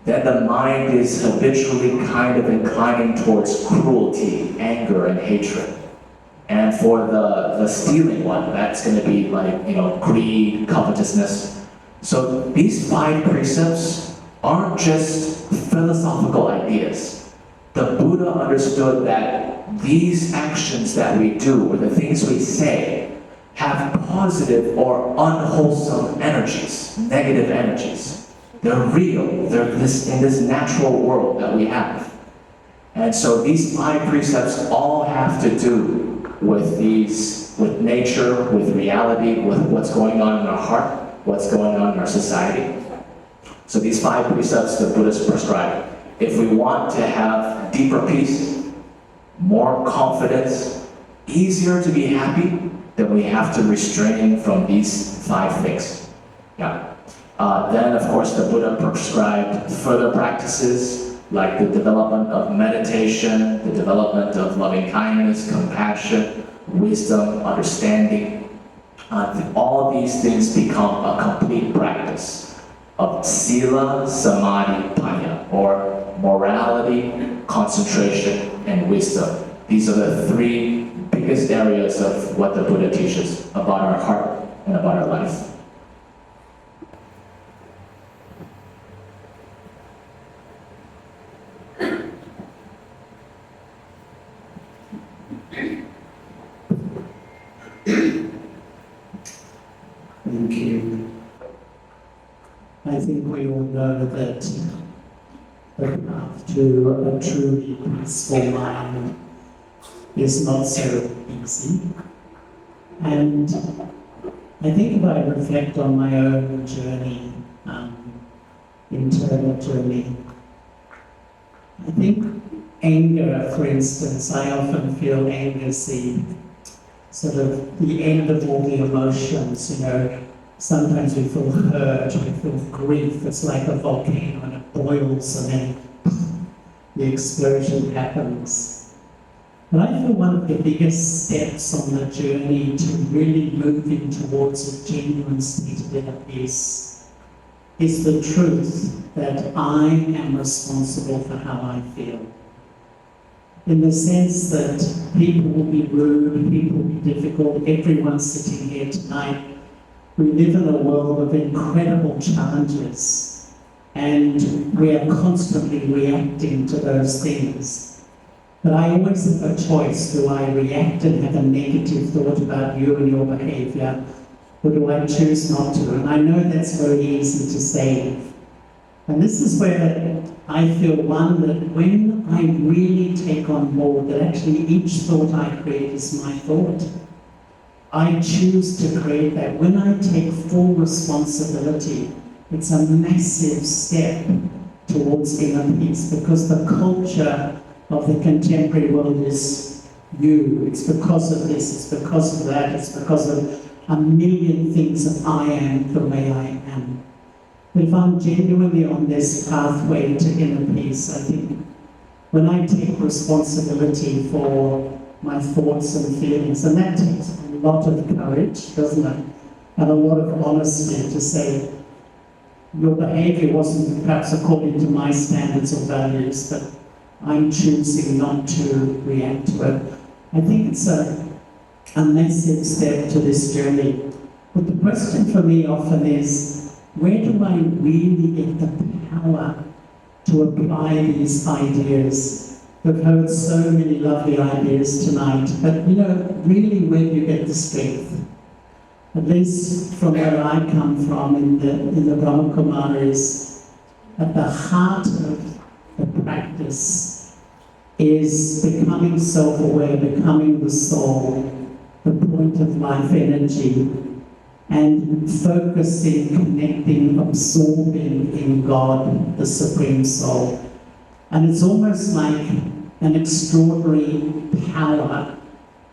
then the mind is habitually kind of inclining towards cruelty, anger, and hatred. And for the stealing one, that's going to be like, greed, covetousness. So these 5 precepts aren't just philosophical ideas. The Buddha understood that these actions that we do, or the things we say, have positive or unwholesome energies, negative energies. They're real. They're in this natural world that we have. And so these 5 precepts all have to do with nature, with reality, with what's going on in our heart, what's going on in our society. So these 5 precepts the Buddhists prescribe. If we want to have deeper peace, more confidence, easier to be happy, then we have to restrain from these 5 things. Yeah. Then, of course, the Buddha prescribed further practices like the development of meditation, the development of loving kindness, compassion, wisdom, understanding. All these things become a complete practice of sila, samadhi, panya, or morality, concentration, and wisdom. These are the 3 biggest areas of what the Buddha teaches about our heart and about our life. Thank you. I think we all know that the path to a truly peaceful mind is not so easy. And I think if I reflect on my own journey, internal journey, I think anger, for instance, I often feel anger is the sort of the end of all the emotions, Sometimes we feel hurt, we feel grief, it's like a volcano and it boils and then the explosion happens. And I feel one of the biggest steps on the journey to really moving towards a genuine state of inner peace is the truth that I am responsible for how I feel. In the sense that people will be rude, people will be difficult, everyone sitting here tonight. We live in a world of incredible challenges, and we are constantly reacting to those things. But I always have a choice. Do I react and have a negative thought about you and your behavior, or do I choose not to? And I know that's very easy to say. And this is where I feel, one, that when I really take on board that actually each thought I create is my thought, I choose to create that. When I take full responsibility, it's a massive step towards inner peace, because the culture of the contemporary world is you. It's because of this, it's because of that, it's because of a million things that I am the way I am. But if I'm genuinely on this pathway to inner peace, I think when I take responsibility for my thoughts and feelings, and that takes a lot of courage, doesn't it? And a lot of honesty to say, your behavior wasn't perhaps according to my standards or values, but I'm choosing not to react to it. I think it's a massive step to this journey. But the question for me often is, where do I really get the power to apply these ideas? We've heard so many lovely ideas tonight, but really where do you get the strength? At least from where I come from in the Brahma Kumaris, at the heart of the practice is becoming self-aware, becoming the soul, the point of life energy. and focusing, connecting, absorbing in God, the Supreme Soul. And it's almost like an extraordinary power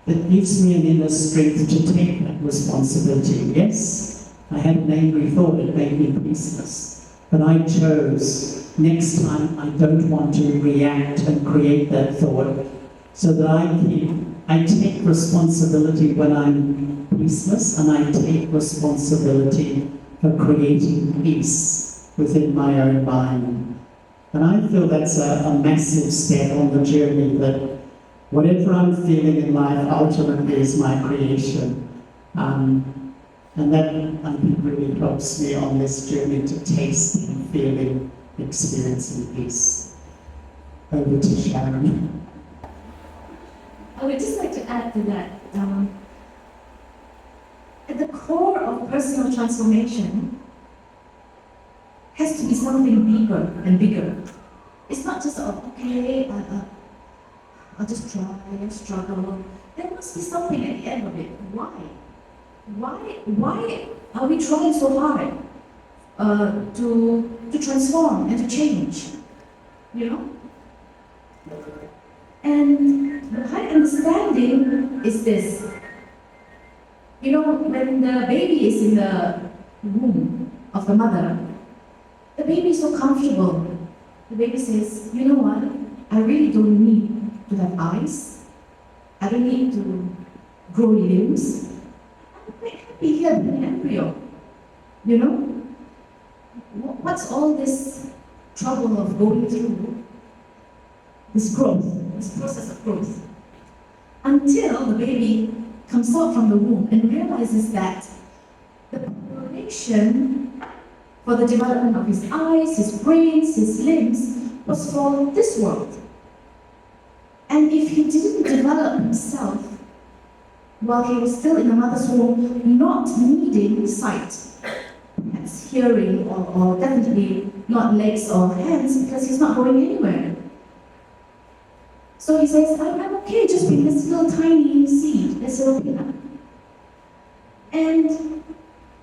that gives me an inner strength to take that responsibility. Yes, I had an angry thought, it made me peaceless. But I chose, next time I don't want to react and create that thought, so that I take responsibility when I'm peaceless, and I take responsibility for creating peace within my own mind. And I feel that's a massive step on the journey, that whatever I'm feeling in life ultimately is my creation. And that, I think, really helps me on this journey to tasting, feeling, experiencing peace. Over to Sharon. I would just like to add to that. At the core of personal transformation has to be something deeper and bigger. It's not just, okay, I'll just try and struggle. There must be something at the end of it. Why? Why are we trying so hard to transform and to change? You know? And the high understanding is this. You know, when the baby is in the womb of the mother, the baby is so comfortable. The baby says, you know what? I really don't need to have eyes. I don't need to grow limbs. I'm quite happy here in the embryo. You know? What's all this trouble of going through this growth, this process of growth? Until the baby comes out from the womb and realizes that the preparation for the development of his eyes, his brains, his limbs was for this world. And if he didn't develop himself while he was still in the mother's womb, not needing sight, perhaps hearing, or definitely not legs or hands, because he's not going anywhere. So he says, I'm okay just being this little tiny seed, this little peanut. And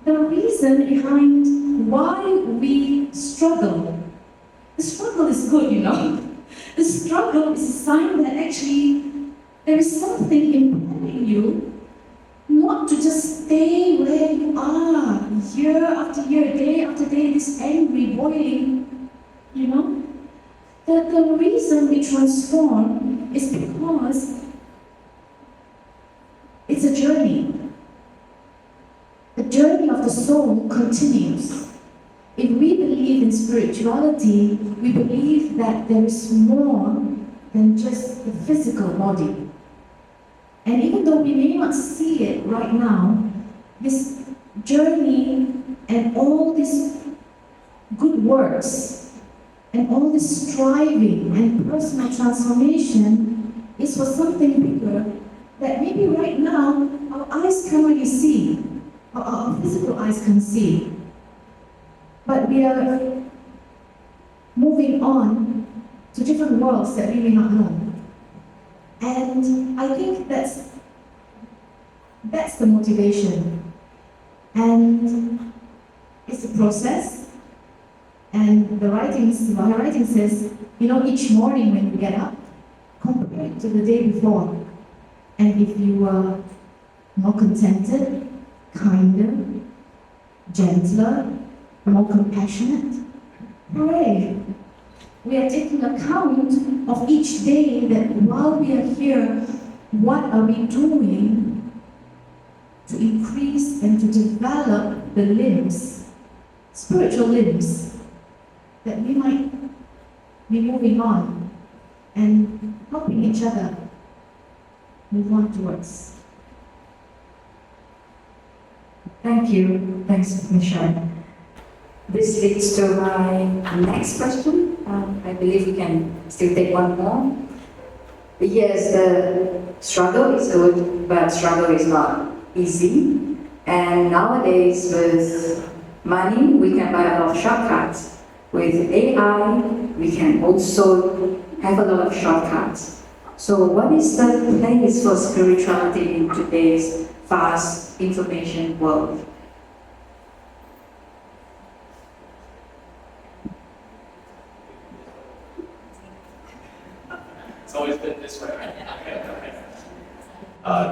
the reason behind why we struggle, the struggle is good, you know. The struggle is a sign that actually there is something impelling you not to just stay where you are, year after year, day after day, this angry, boiling, you know. The reason we transform is because it's a journey. The journey of the soul continues. If we believe in spirituality, we believe that there is more than just the physical body. And even though we may not see it right now, this journey and all these good works and all this striving and personal transformation is for something bigger that maybe right now our eyes can't really see, or our physical eyes can see. But we are moving on to different worlds that we may not know. And I think that's the motivation. And it's a process. And the writing says, you know, each morning when you get up, compare it to the day before. And if you are more contented, kinder, gentler, more compassionate, hooray! We are taking account of each day, that while we are here, what are we doing to increase and to develop the limbs, spiritual limbs, that we might be moving on and helping each other move on towards. Thank you. Thanks, Michelle. This leads to my next question. I believe we can still take one more. Yes, the struggle is good, but struggle is not easy. And nowadays, with money, we can buy a lot of shortcuts. With AI, we can also have a lot of shortcuts. So what is the place for spirituality in today's fast information world?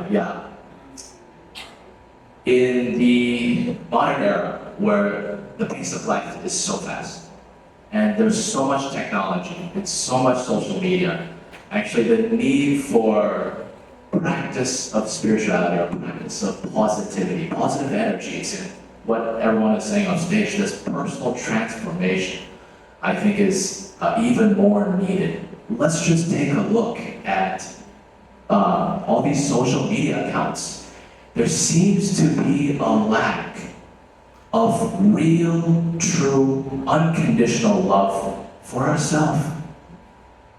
yeah. In the modern era, where the pace of life is so fast, and there's so much technology, it's so much social media, actually the need for practice of spirituality or practice of positivity, positive energies, and what everyone is saying on stage, this personal transformation, I think is even more needed. Let's just take a look at all these social media accounts. There seems to be a lack of real, true, unconditional love for ourselves.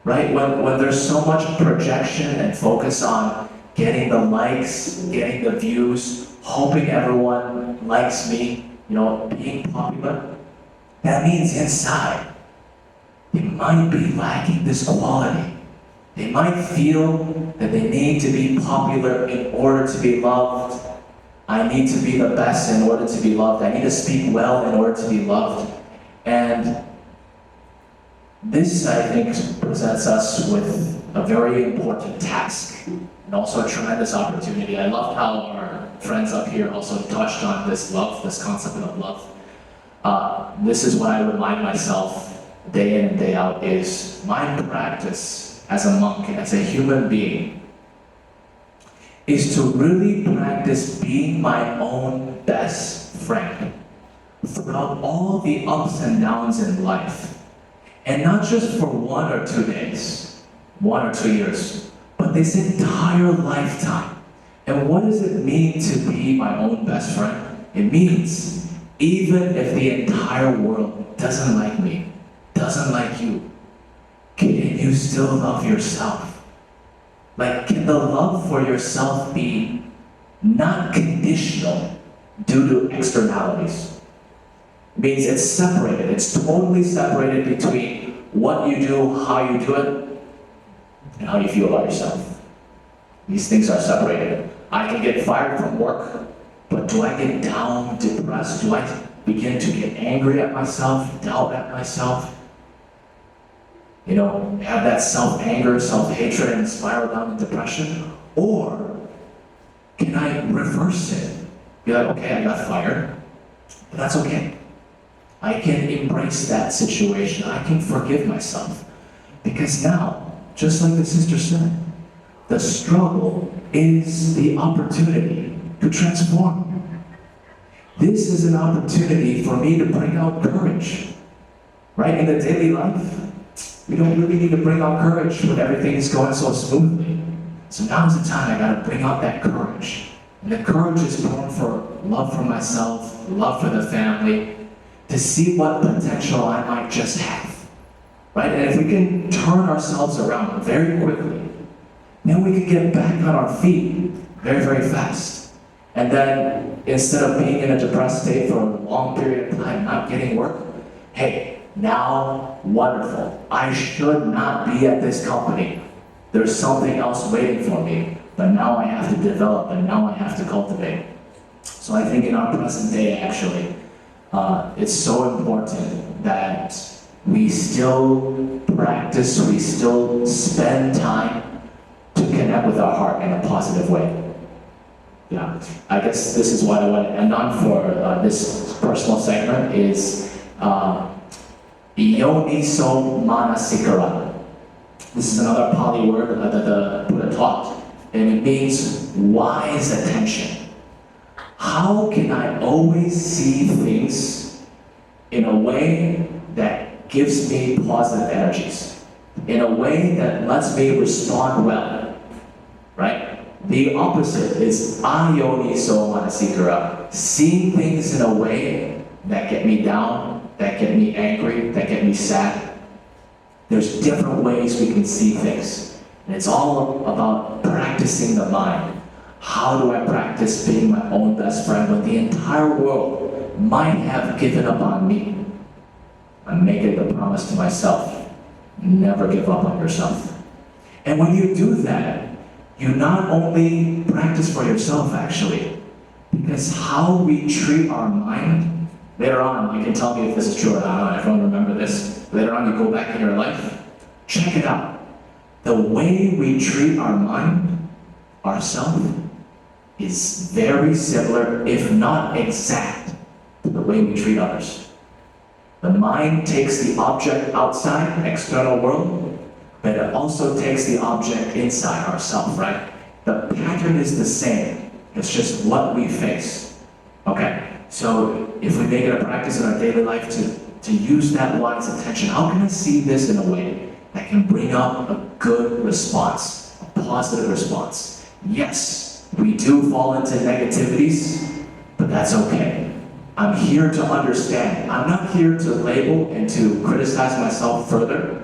Right? When there's so much projection and focus on getting the likes, getting the views, hoping everyone likes me, being popular, that means inside, they might be lacking this quality. They might feel that they need to be popular in order to be loved. I need to be the best in order to be loved. I need to speak well in order to be loved. And this, I think, presents us with a very important task and also a tremendous opportunity. I love how our friends up here also touched on this love, this concept of love. This is what I remind myself day in and day out is my practice as a monk, as a human being, is to really practice being my own best friend throughout all the ups and downs in life. And not just for 1 or 2 days, 1 or 2 years, but this entire lifetime. And what does it mean to be my own best friend? It means even if the entire world doesn't like me, doesn't like you, can you still love yourself? Like, can the love for yourself be not conditional due to externalities? It means it's separated, it's totally separated between what you do, how you do it, and how you feel about yourself. These things are separated. I can get fired from work, but do I get down, depressed? Do I begin to get angry at myself, doubt at myself? Have that self-anger, self-hatred, and spiral down in depression? Or can I reverse it? Be like, okay, I got fired, but that's okay. I can embrace that situation. I can forgive myself. Because now, just like the sister said, the struggle is the opportunity to transform. This is an opportunity for me to bring out courage. Right? In the daily life, we don't really need to bring out courage when everything is going so smoothly. So now's the time I gotta bring out that courage. And the courage is born for love for myself, love for the family, to see what potential I might just have. Right? And if we can turn ourselves around very quickly, then we can get back on our feet very, very fast. And then instead of being in a depressed state for a long period of time, not getting work, hey, now, wonderful. I should not be at this company. There's something else waiting for me, but now I have to develop and now I have to cultivate. So I think in our present day, actually, it's so important that we still practice, we still spend time to connect with our heart in a positive way. Yeah, I guess this is what I want to end on for this personal segment is Yoniso Manasikara. This is another Pali word that the Buddha taught, and it means wise attention. How can I always see things in a way that gives me positive energies? In a way that lets me respond well, right? The opposite is ayoniso manasikara, seeing things in a way that get me down, that get me angry, that get me sad. There's different ways we can see things. And it's all about practicing the mind. How do I practice being my own best friend when the entire world might have given up on me? I'm making the promise to myself, never give up on yourself. And when you do that, you not only practice for yourself actually, because how we treat our mind, later on, you can tell me if this is true or not, everyone remember this. Later on, you go back in your life, check it out. The way we treat our mind ourself is very similar, if not exact, to the way we treat others. The mind takes the object outside, external world, but it also takes the object inside ourselves, right? The pattern is the same. It's just what we face. Okay? So if we make it a practice in our daily life to use that wise attention, how can I see this in a way that can bring up a good response, a positive response? Yes, we do fall into negativities, but that's okay. I'm here to understand. I'm not here to label and to criticize myself further.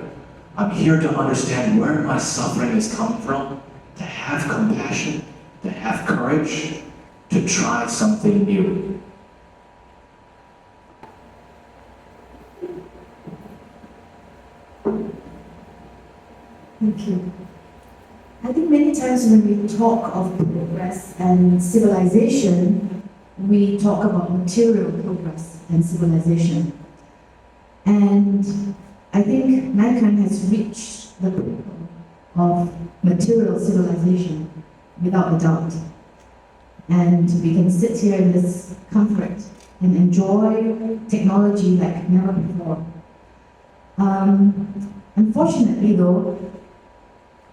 I'm here to understand where my suffering is coming from, to have compassion, to have courage, to try something new. Thank you. I think many times when we talk of progress and civilization, we talk about material progress and civilization. And I think mankind has reached the pinnacle of material civilization, without a doubt. And we can sit here in this comfort and enjoy technology like never before. Unfortunately though,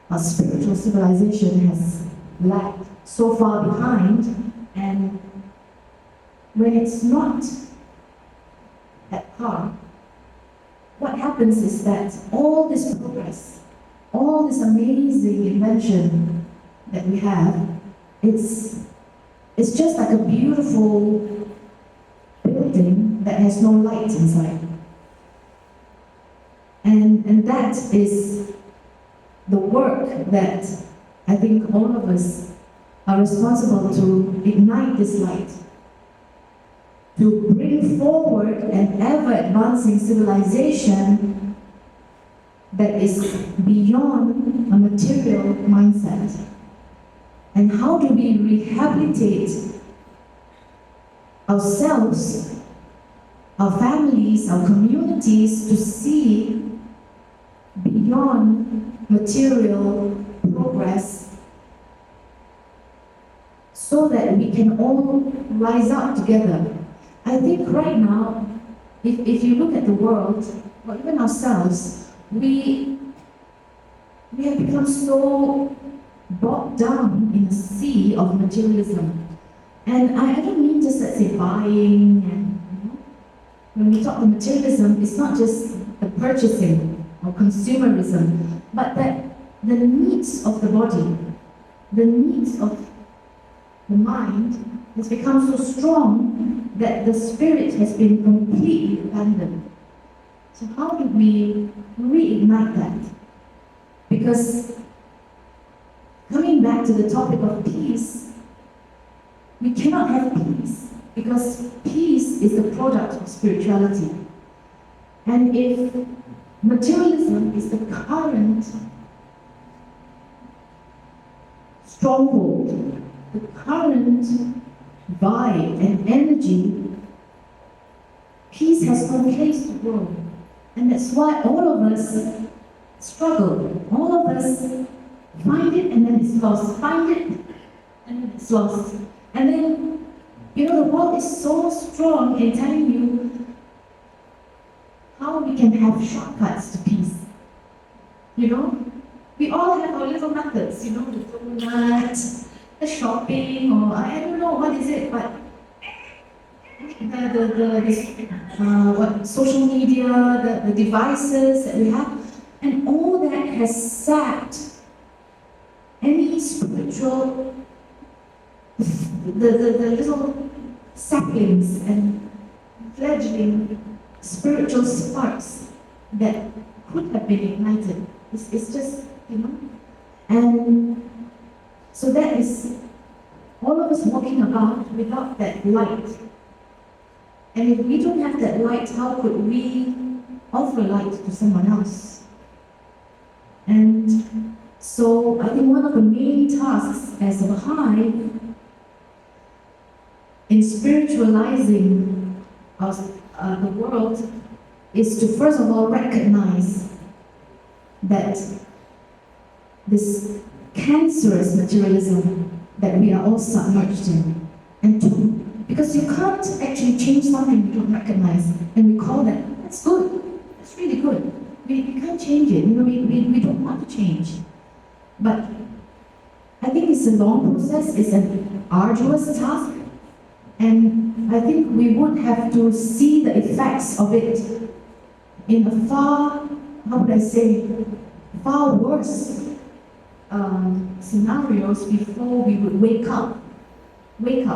our spiritual civilization has lagged so far behind, and when it's not at par, what happens is that all this progress, all this amazing invention that we have, it's just like a beautiful building that has no light inside. And that is the work that I think all of us are responsible to ignite this light, to bring forward an ever-advancing civilization that is beyond a material mindset. And how do we rehabilitate ourselves, our families, our communities to see beyond material progress so that we can all rise up together? I think right now, if you look at the world, or even ourselves, we have become so bogged down in a sea of materialism. And I don't mean just, let's say, buying, and when we talk of materialism, it's not just the purchasing or consumerism, but that the needs of the body, the needs of the mind has become so strong that the spirit has been completely abandoned. So how do we reignite that? Because coming back to the topic of peace, we cannot have peace because peace is the product of spirituality. And if materialism is the current stronghold, the current vibe and energy, peace has no place to grow. And that's why all of us struggle. All of us find it and then it's lost. Find it and then it's lost. And then, the world is so strong in telling you how we can have shortcuts to peace. We all have our little methods, the donut, the shopping, or I don't know what is it, but what social media, the devices that we have, and all that has sapped any spiritual, the little saplings and fledgling spiritual sparks that could have been ignited. It's just, and so that is all of us walking about without that light. And if we don't have that light, how could we offer light to someone else? And so I think one of the main tasks as a Baha'i in spiritualizing the world is to first of all recognize that this cancerous materialism that we are all submerged in. Because you can't actually change something you don't recognize, and we call that's good, that's really good. We can't change it, we don't want to change. But I think it's a long process, it's an arduous task, and I think we would have to see the effects of it in a far worse scenarios before we would wake up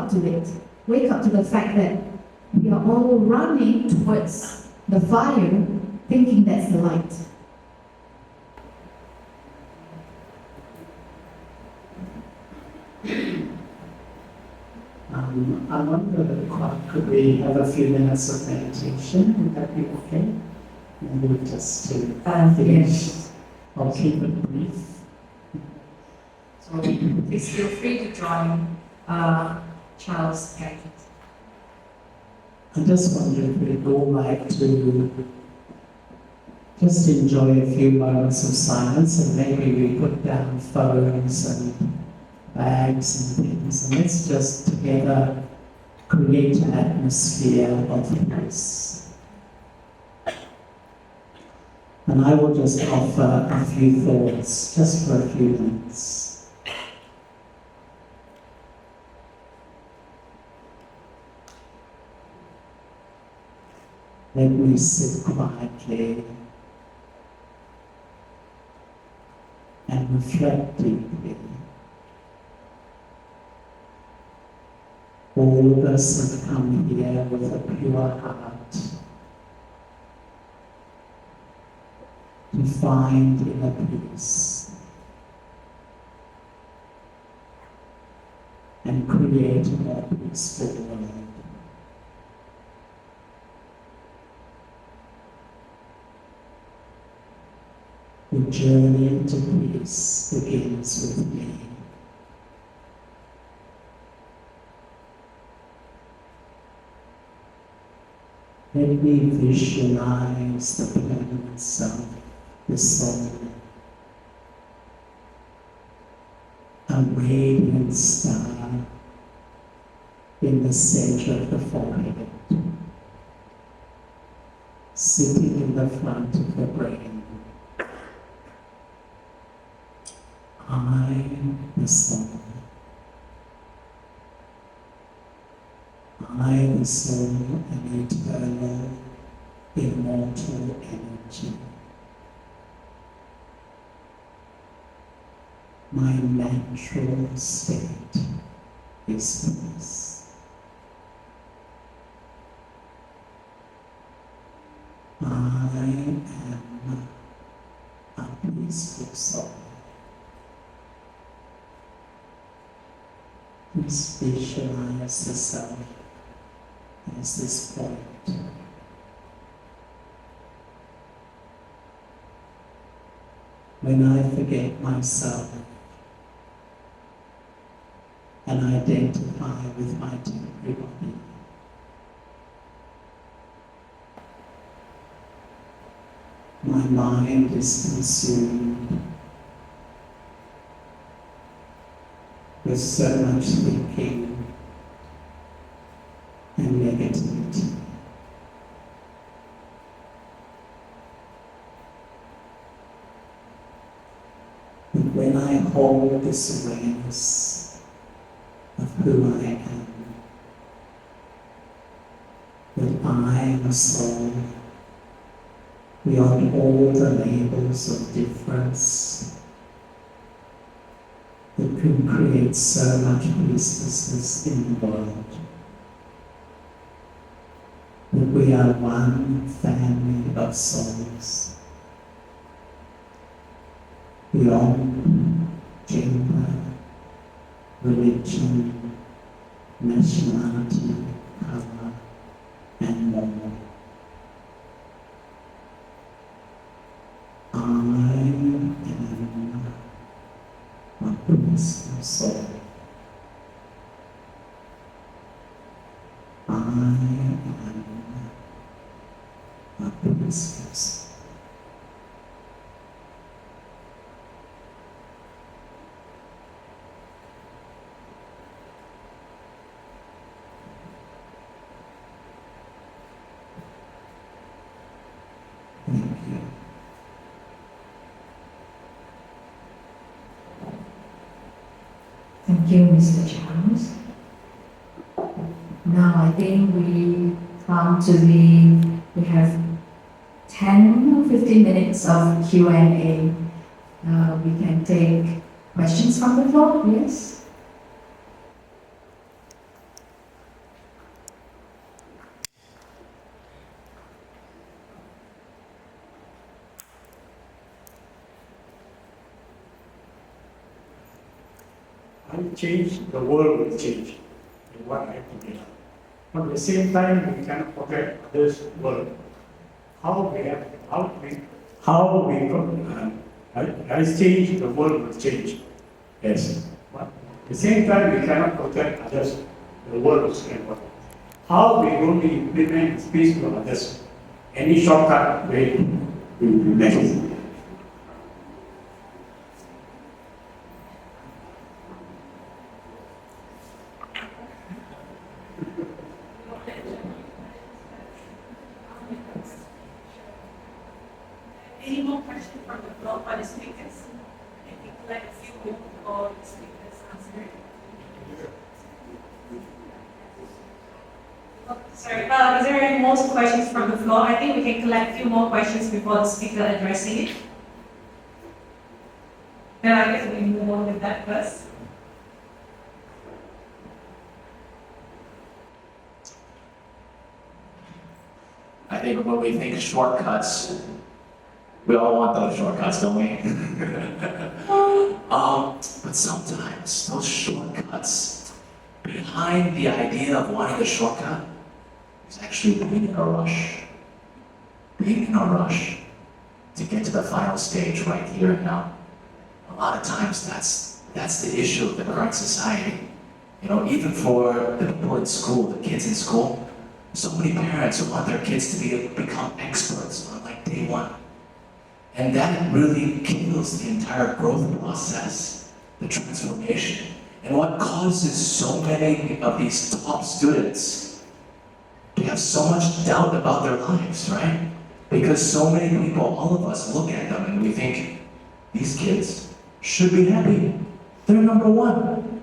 to it, wake up to the fact that we are all running towards the fire, thinking that's the light. I wonder, could we have a few minutes of meditation? Would that be okay? Maybe just to finish. Yes. I'll keep it brief. So please feel free to join Charles and I just wonder if we'd all like to just enjoy a few moments of silence, and maybe we put down phones and bags and things, and let's just together create an atmosphere of peace. And I will just offer a few thoughts, just for a few minutes. Let me sit quietly and reflect deeply. All of us have come here with a pure heart to find inner peace and create a more peaceful world. The journey into peace begins with me. Let me visualize the permanence of the soul, a radiant star in the center of the forehead, sitting in the front of the brain. I, the soul. I, the soul, an eternal, immortal energy. My natural state is peace. I am a peaceful soul. Please visualize the self as this point. When I forget myself and identify with my temporary body, my mind is consumed with so much thinking and negativity. But when I hold this awareness of who I am, that I am a soul beyond all the labels of difference, that can create so much peacelessness in the world. That we are one family of souls, beyond gender, religion, nationality, color, and more. I am a peaceful soul. I am a peaceful soul. Thank you, Mr. Charles. Now I think we have 10 or 15 minutes of Q&A. We can take questions from the floor, yes? I change, the world will change in what I have to be done. But at the same time, we cannot forget others' world. I change, the world will change. Yes. But at the same time, we cannot forget others, the world is important. How we going to implement peace to others? Any shortcut way will be next. Any more questions from the floor by the speakers? I think like a few more for the speakers answering. Sorry, is there any more questions from the floor? I think we can collect a few more questions before the speaker addressing it. Then I guess we move on with that first. I think when we think shortcuts, we all want those shortcuts, don't we? But sometimes those shortcuts, behind the idea of wanting a shortcut, is actually being in a rush. Being in a rush to get to the final stage right here and now. A lot of times that's the issue of the current society. You know, even for the people in school, the kids in school, so many parents who want their kids to become experts on like day one. And that really kills the entire growth process, the transformation. And what causes so many of these top students to have so much doubt about their lives, right? Because so many people, all of us look at them and we think, these kids should be happy. They're number one.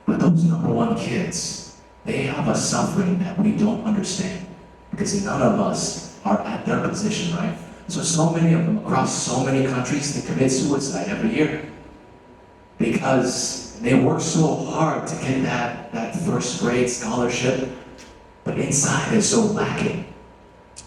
But those number one kids, they have a suffering that we don't understand. Because none of us are at their position, right? So many of them across so many countries, they commit suicide every year because they work so hard to get that first grade scholarship, but inside they're so lacking.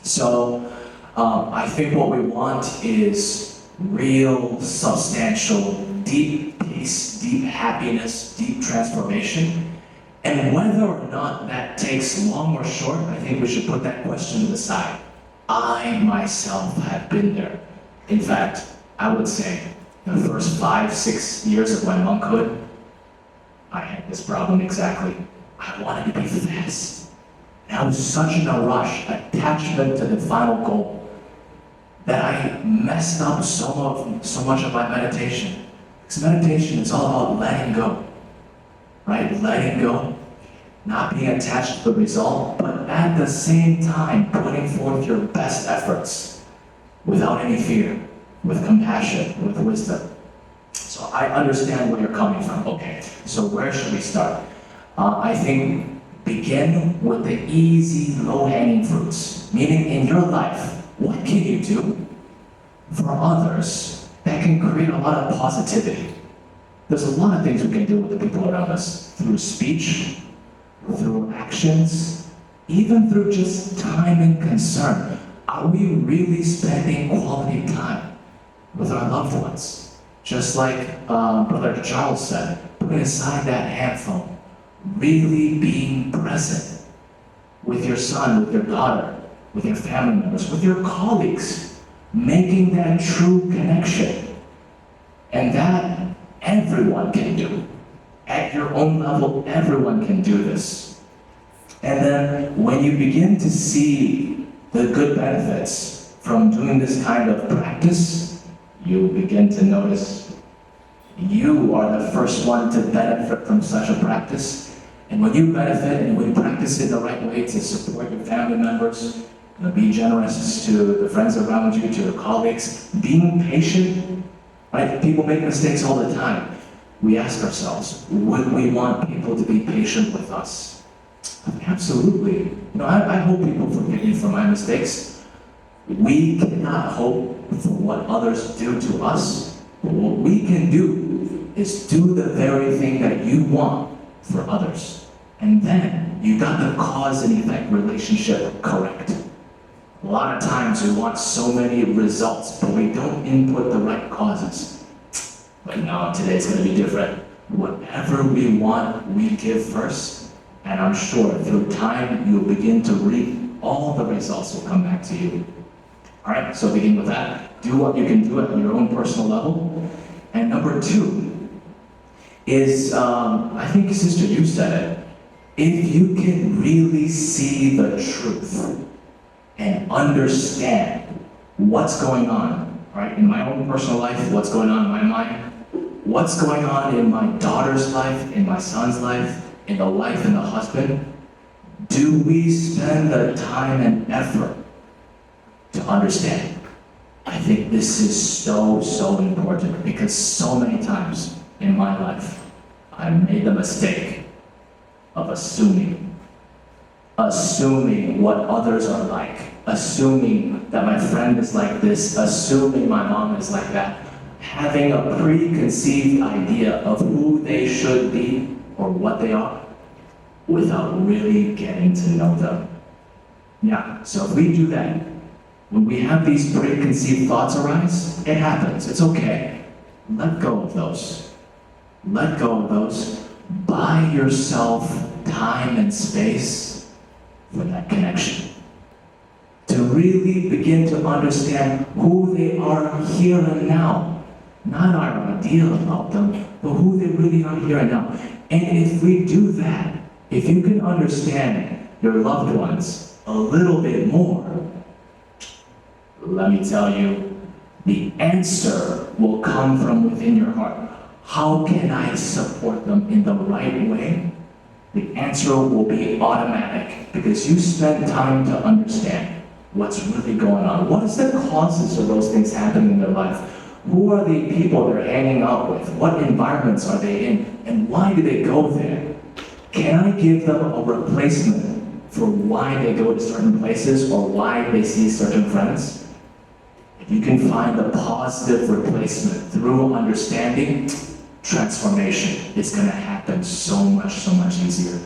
So I think what we want is real, substantial, deep peace, deep happiness, deep transformation. And whether or not that takes long or short, I think we should put that question to the side. I myself have been there. In fact, I would say the first 5-6 years of my monkhood, I had this problem exactly. I wanted to be fast. And I was such in a rush, attachment to the final goal, that I messed up so much of my meditation. Because meditation is all about letting go, right? Letting go. Not being attached to the result, but at the same time putting forth your best efforts without any fear, with compassion, with wisdom. So I understand where you're coming from. Okay, so where should we start? I think begin with the easy, low-hanging fruits. Meaning in your life, what can you do for others that can create a lot of positivity? There's a lot of things we can do with the people around us through speech, through actions, even through just time and concern. Are we really spending quality time with our loved ones? Just like Brother Charles said, putting aside that handphone, really being present with your son, with your daughter, with your family members, with your colleagues, making that true connection. And that everyone can do. At your own level, everyone can do this. And then when you begin to see the good benefits from doing this kind of practice, you begin to notice you are the first one to benefit from such a practice. And when you benefit and when you practice it the right way to support your family members, be generous to the friends around you, to your colleagues, being patient, right? People make mistakes all the time. we ask ourselves, would we want people to be patient with us? Absolutely. I hope people forgive me for my mistakes. We cannot hope for what others do to us. But what we can do is do the very thing that you want for others. And then you got the cause and effect relationship correct. A lot of times we want so many results, but we don't input the right causes. But now today it's going to be different. Whatever we want, we give first. And I'm sure through time, you'll begin to reap all the results will come back to you. All right, so begin with that. Do what you can do at your own personal level. And number 2 is, I think sister, you said it. If you can really see the truth and understand what's going on, right? In my own personal life, what's going on in my mind, what's going on in my daughter's life, in my son's life, in the wife and the husband, do we spend the time and effort to understand? I think this is so important because so many times in my life, I made the mistake of assuming what others are like, assuming that my friend is like this, assuming my mom is like that, having a preconceived idea of who they should be or what they are without really getting to know them. Yeah, so if we do that, when we have these preconceived thoughts arise, it happens, it's okay. Let go of those. Let go of those. Buy yourself time and space for that connection. To really begin to understand who they are here and now. Not our idea about them, but who they really are here and now. And if we do that, if you can understand your loved ones a little bit more, let me tell you, the answer will come from within your heart. How can I support them in the right way? The answer will be automatic because you spend time to understand what's really going on. What is the causes of those things happening in their life? Who are the people they're hanging out with? What environments are they in? And why do they go there? Can I give them a replacement for why they go to certain places or why they see certain friends? If you can find a positive replacement through understanding, transformation is going to happen so much easier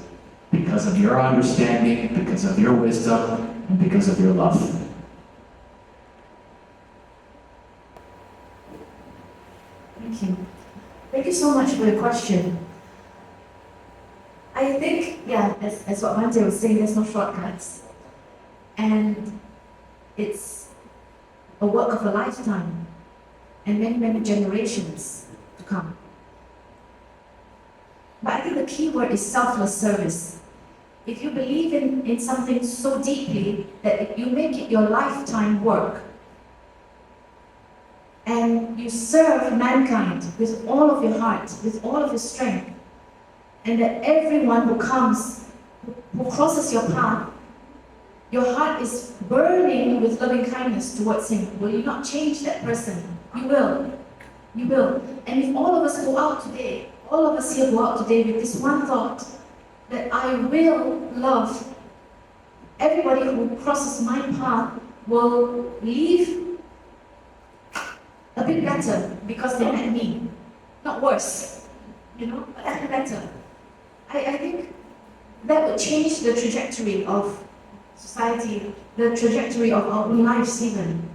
because of your understanding, because of your wisdom, and because of your love. Thank you. Thank you so much for your question. I think, as what Bhante was saying, there's no shortcuts. And it's a work of a lifetime and many generations to come. But I think the key word is selfless service. If you believe in something so deeply that you make it your lifetime work, and you serve mankind with all of your heart, with all of your strength, and that everyone who comes, who crosses your path, your heart is burning with loving kindness towards him. Will you not change that person? You will. You will. And if all of us go out today, all of us here go out today with this one thought, that I will love everybody who crosses my path, will leave a bit better because they met me. Not worse, but a bit better. I think that would change the trajectory of society, the trajectory of our own lives even.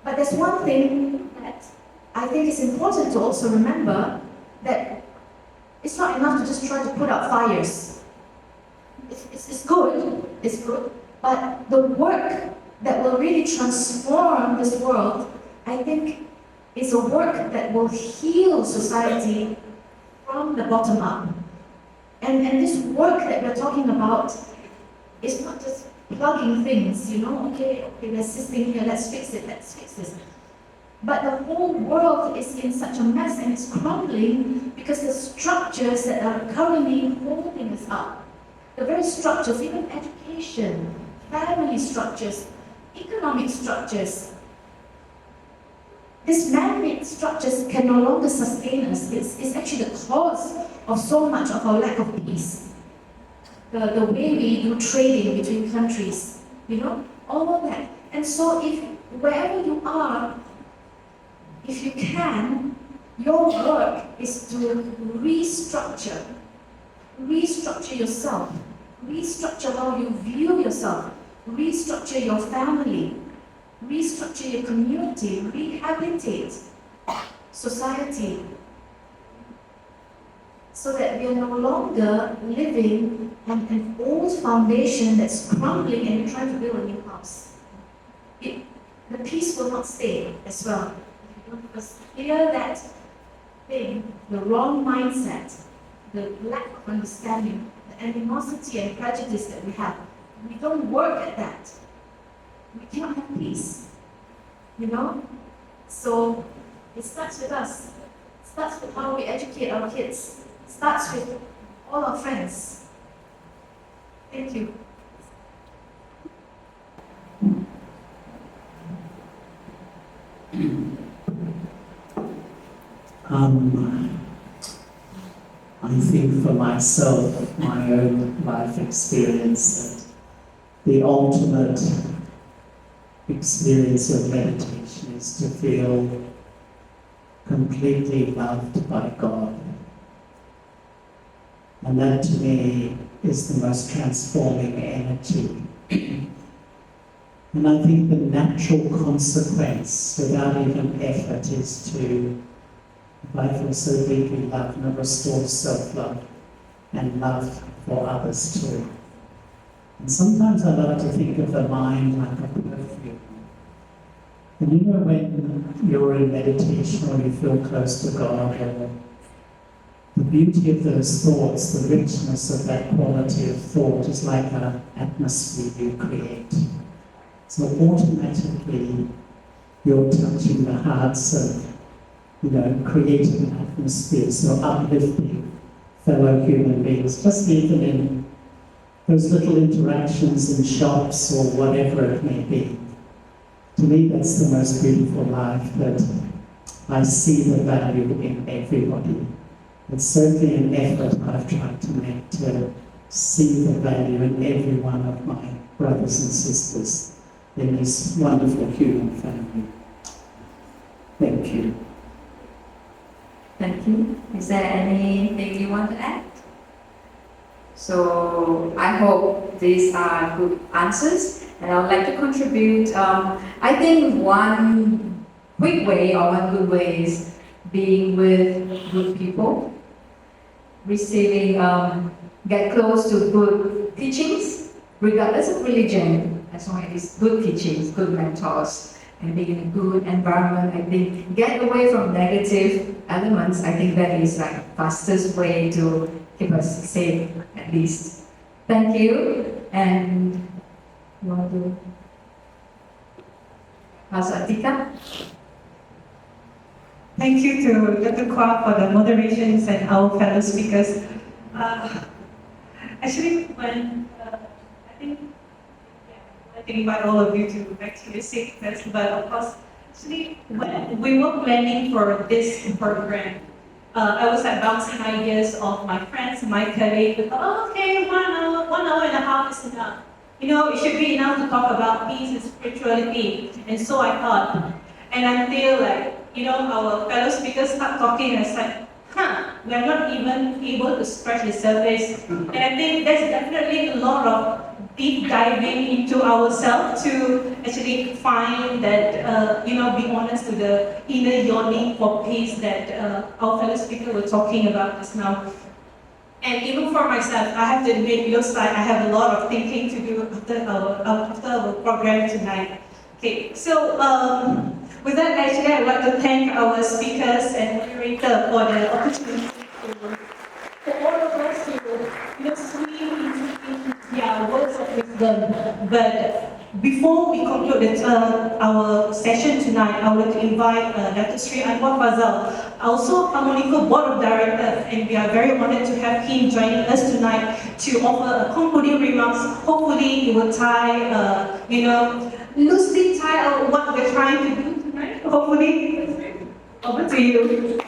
But there's one thing that I think is important to also remember, that it's not enough to just try to put out fires. It's good, but the work that will really transform this world, I think, is a work that will heal society from the bottom up. And this work that we're talking about is not just plugging things, okay, there's this thing here, let's fix this. But the whole world is in such a mess and it's crumbling because the structures that are currently holding us up, the very structures, even education, family structures, economic structures, These man-made structures can no longer sustain us. It's actually the cause of so much of our lack of peace. The way we do trading between countries, all of that. And so if wherever you are, if you can, your work is to restructure yourself, restructure how you view yourself, restructure your family, restructure your community, rehabilitate society, so that we are no longer living on an old foundation that's crumbling and we're trying to build a new house. The peace will not stay as well. If you don't clear that thing, the wrong mindset, the lack of understanding, the animosity and prejudice that we have, we don't work at that, we cannot have peace. So it starts with us. It starts with how we educate our kids. It starts with all our friends. Thank you. I think for myself, my own life experience, that the ultimate experience of meditation is to feel completely loved by God. And that to me is the most transforming energy. And I think the natural consequence, without even effort, is to, if I feel so deeply loved, and restore self-love and love for others too. And sometimes I love to think of the mind like a perfume. And when you're in meditation or you feel close to God, or the beauty of those thoughts, the richness of that quality of thought is like an atmosphere you create. So automatically you're touching the hearts of, creating an atmosphere, so uplifting fellow human beings, just even in those little interactions in shops or whatever it may be. To me, that's the most beautiful life, that I see the value in everybody. It's certainly an effort I've tried to make to see the value in every one of my brothers and sisters in this wonderful human family. Thank you. Thank you. Is there anything you want to add? So I hope these are good answers, and I would like to contribute. I think one quick way or one good way is being with good people, receiving, get close to good teachings, regardless of religion. As long as it's good teachings, good mentors, and being in a good environment. I think get away from negative elements. I think that is like fastest way to keep us safe, at least. Thank you. And you want to pass Atika? Thank you to Dr. Kuah for the moderations and our fellow speakers. Actually, when I invite all of you to actually sit first, but of course, actually, when we were planning for this program, I was like bouncing ideas of my friends, my colleagues. Okay, 1 hour and a half is enough. It should be enough to talk about peace and spirituality. And so I thought, and until our fellow speakers start talking, and it's like, we're not even able to scratch the surface. And I think there's definitely a lot of deep diving into ourselves to actually find that, be honest to the inner yearning for peace that our fellow speaker were talking about just now. And even for myself, I have to admit, it looks like I have a lot of thinking to do after our program tonight. Okay, so with that, actually, I'd like to thank our speakers and moderator for the opportunity for all of us to swim into words of wisdom. But before we conclude our session tonight, I would like to invite Dr. Sri Anwar Fazal, also HARMONICO Board of Directors, and we are very honored to have him joining us tonight to offer concluding remarks. Hopefully, he will tie, loosely tie what we're trying to do tonight, hopefully. Over to you.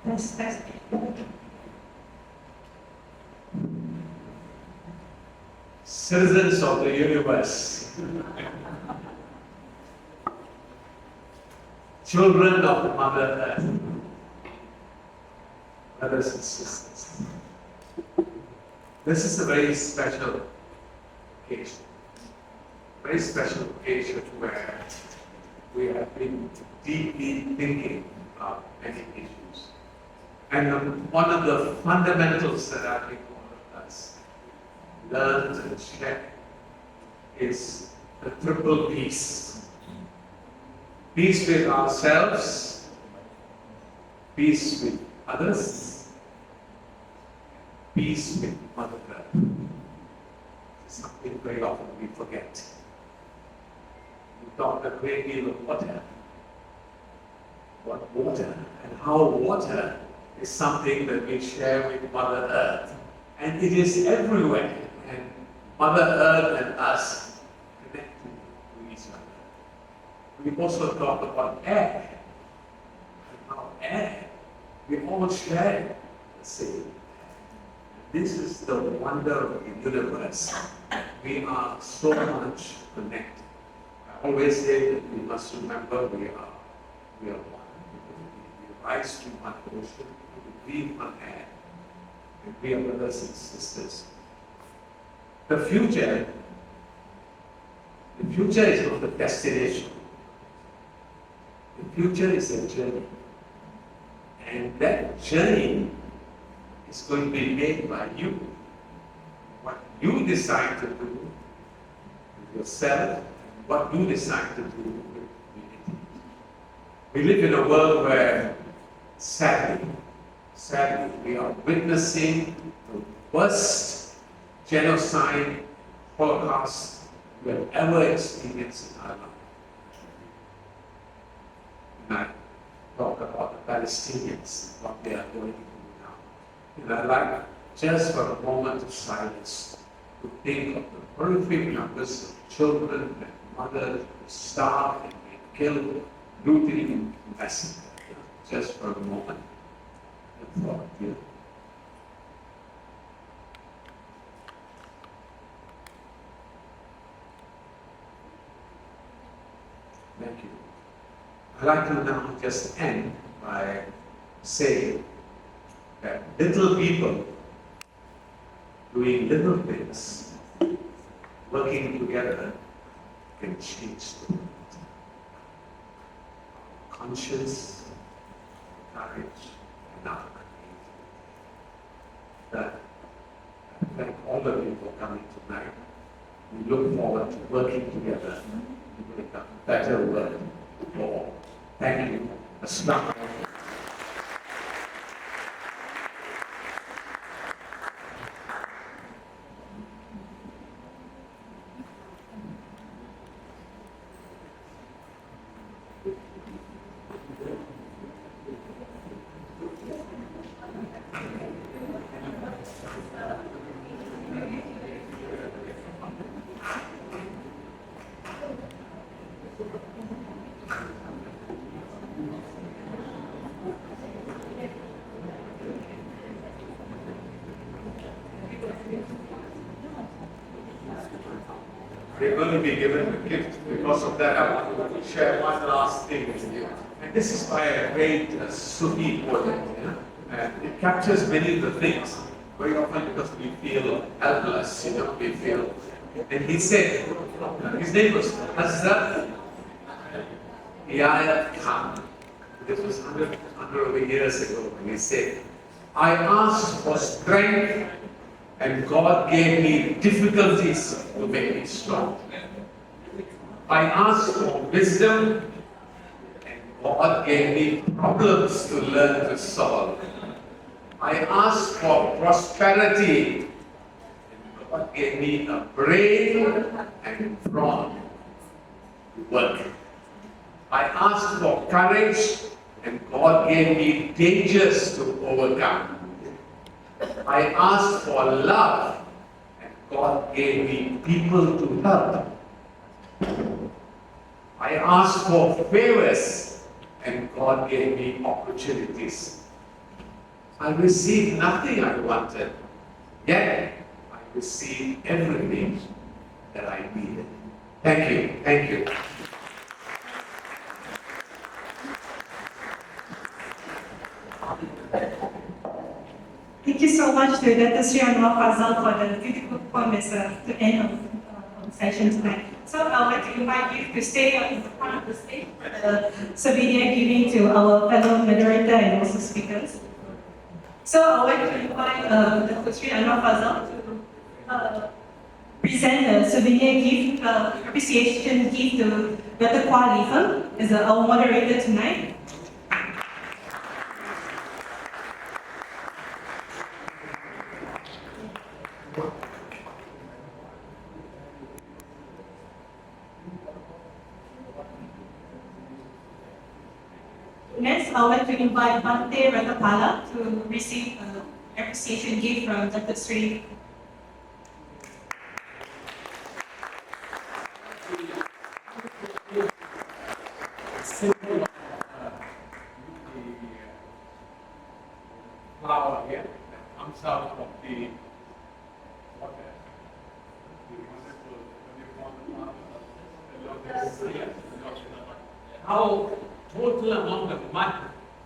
That's Citizens of the universe, children of Mother Earth, brothers and sisters. This is a very special occasion. Very special occasion where we have been deeply thinking about many issues. And one of the fundamentals that I think all of us learn and share is the triple peace. Peace with ourselves, peace with others, peace with Mother Earth. Something very often we forget. We talk a great deal of water. But water and how water is something that we share with Mother Earth. And it is everywhere. And Mother Earth and us connect to each other. We also talk about air. And how air, we all share the same. This is the wonder of the universe. We are so much connected. I always say that we must remember we are one. We rise to one ocean, we breathe one air, and we are brothers and sisters. The future is not the destination. The future is a journey. And that journey is going to be made by you. What you decide to do with yourself, what you decide to do with community. We live in a world where, sadly, we are witnessing the worst genocide, Holocaust we have ever experienced in our life. And I talk about the Palestinians, what they are going through now. And I'd like just for a moment of silence to think of the horrific numbers of children and mothers who starved and being killed, brutally and massacred. Just for a moment. I thought, Thank you. I'd like to now just end by saying that little people doing little things, working together, can change the world. Conscience, courage, and our creativity. That I thank all of you for coming tonight. We look forward to working together to make a better world for all. Thank you. Assalamu alaikum. They're going to be given a gift. Because of that, I want to share one last thing with you. And this is by a great Sufi poet. And it captures many of the things. Very often because we feel helpless, we feel. And he said, his name was Hazrat Yahya Khan. This was 100 over years ago. And he said, I asked for strength and God gave me difficulties to make me strong. I asked for wisdom and God gave me problems to learn to solve. I asked for prosperity, and God gave me a brain and brawn to work. I asked for courage, and God gave me dangers to overcome. I asked for love, and God gave me people to help. I asked for favors, and God gave me opportunities. I received nothing I wanted, yet I received everything that I needed. Thank you. Thank you. Thank you so much to Dr. Sharon Karvonen for the beautiful comments to end of the session tonight. So I'd like to invite you to stay in the front of the stage for the souvenir giving to our fellow moderator and also speakers. So I'd like to invite Dr. Sharon Karvonen to present the souvenir gift, appreciation gift to Dr. Kuah Li Feng as our moderator tonight. Next, I would like to invite Bhante Ratthapala to receive an appreciation gift from Dr. Sri. Flower here that comes out of the water. How total amount of mud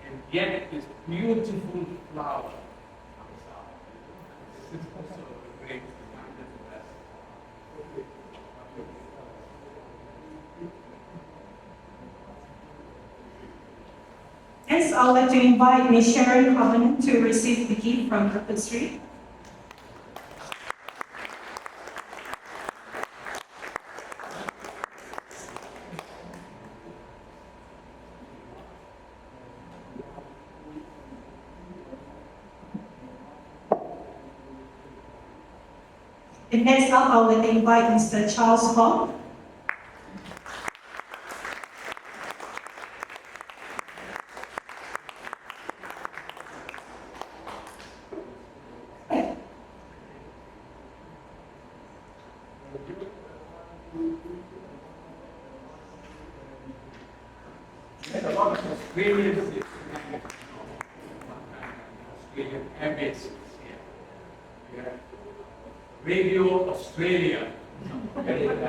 and yet this beautiful flower comes out. This is also a great reminder to us. Next, I would like to invite Ms. Sharon Karvonen to receive the gift from Dr. Sri. And next up, I would like to invite Mr. Charles Hogg. There's a lot of Australians here. Australian air bases here. We have Radio Australia. We used to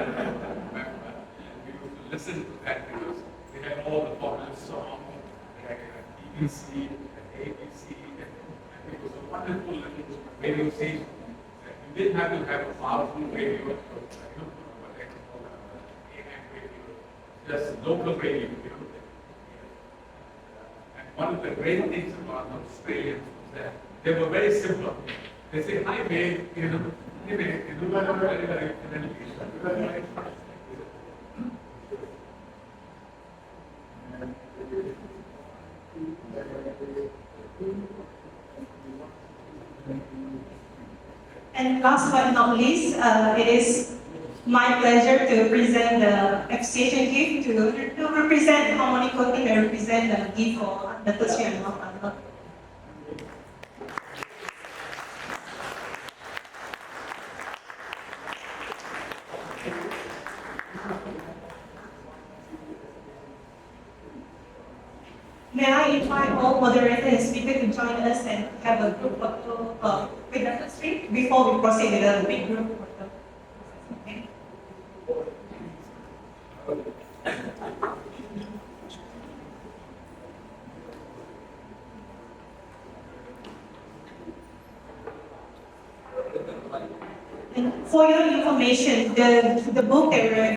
listen to that because we had all the popular songs, like BBC, ABC, and it was a wonderful little radio station. You didn't have to have a powerful radio, AM radio, just local radio. And one of the great things about Australians was that they were very simple. They say, hi, babe, hey, babe, very, very friendly. And last but not least, it is my pleasure to present the appreciation gift to represent HARMONICO team and represent the gift for Dr. Sharon Karvonen. May I invite all moderators and speakers to join us and have a group photo with Dr. Sri before we proceed with a big group photo. Okay. And for your information, the book that we're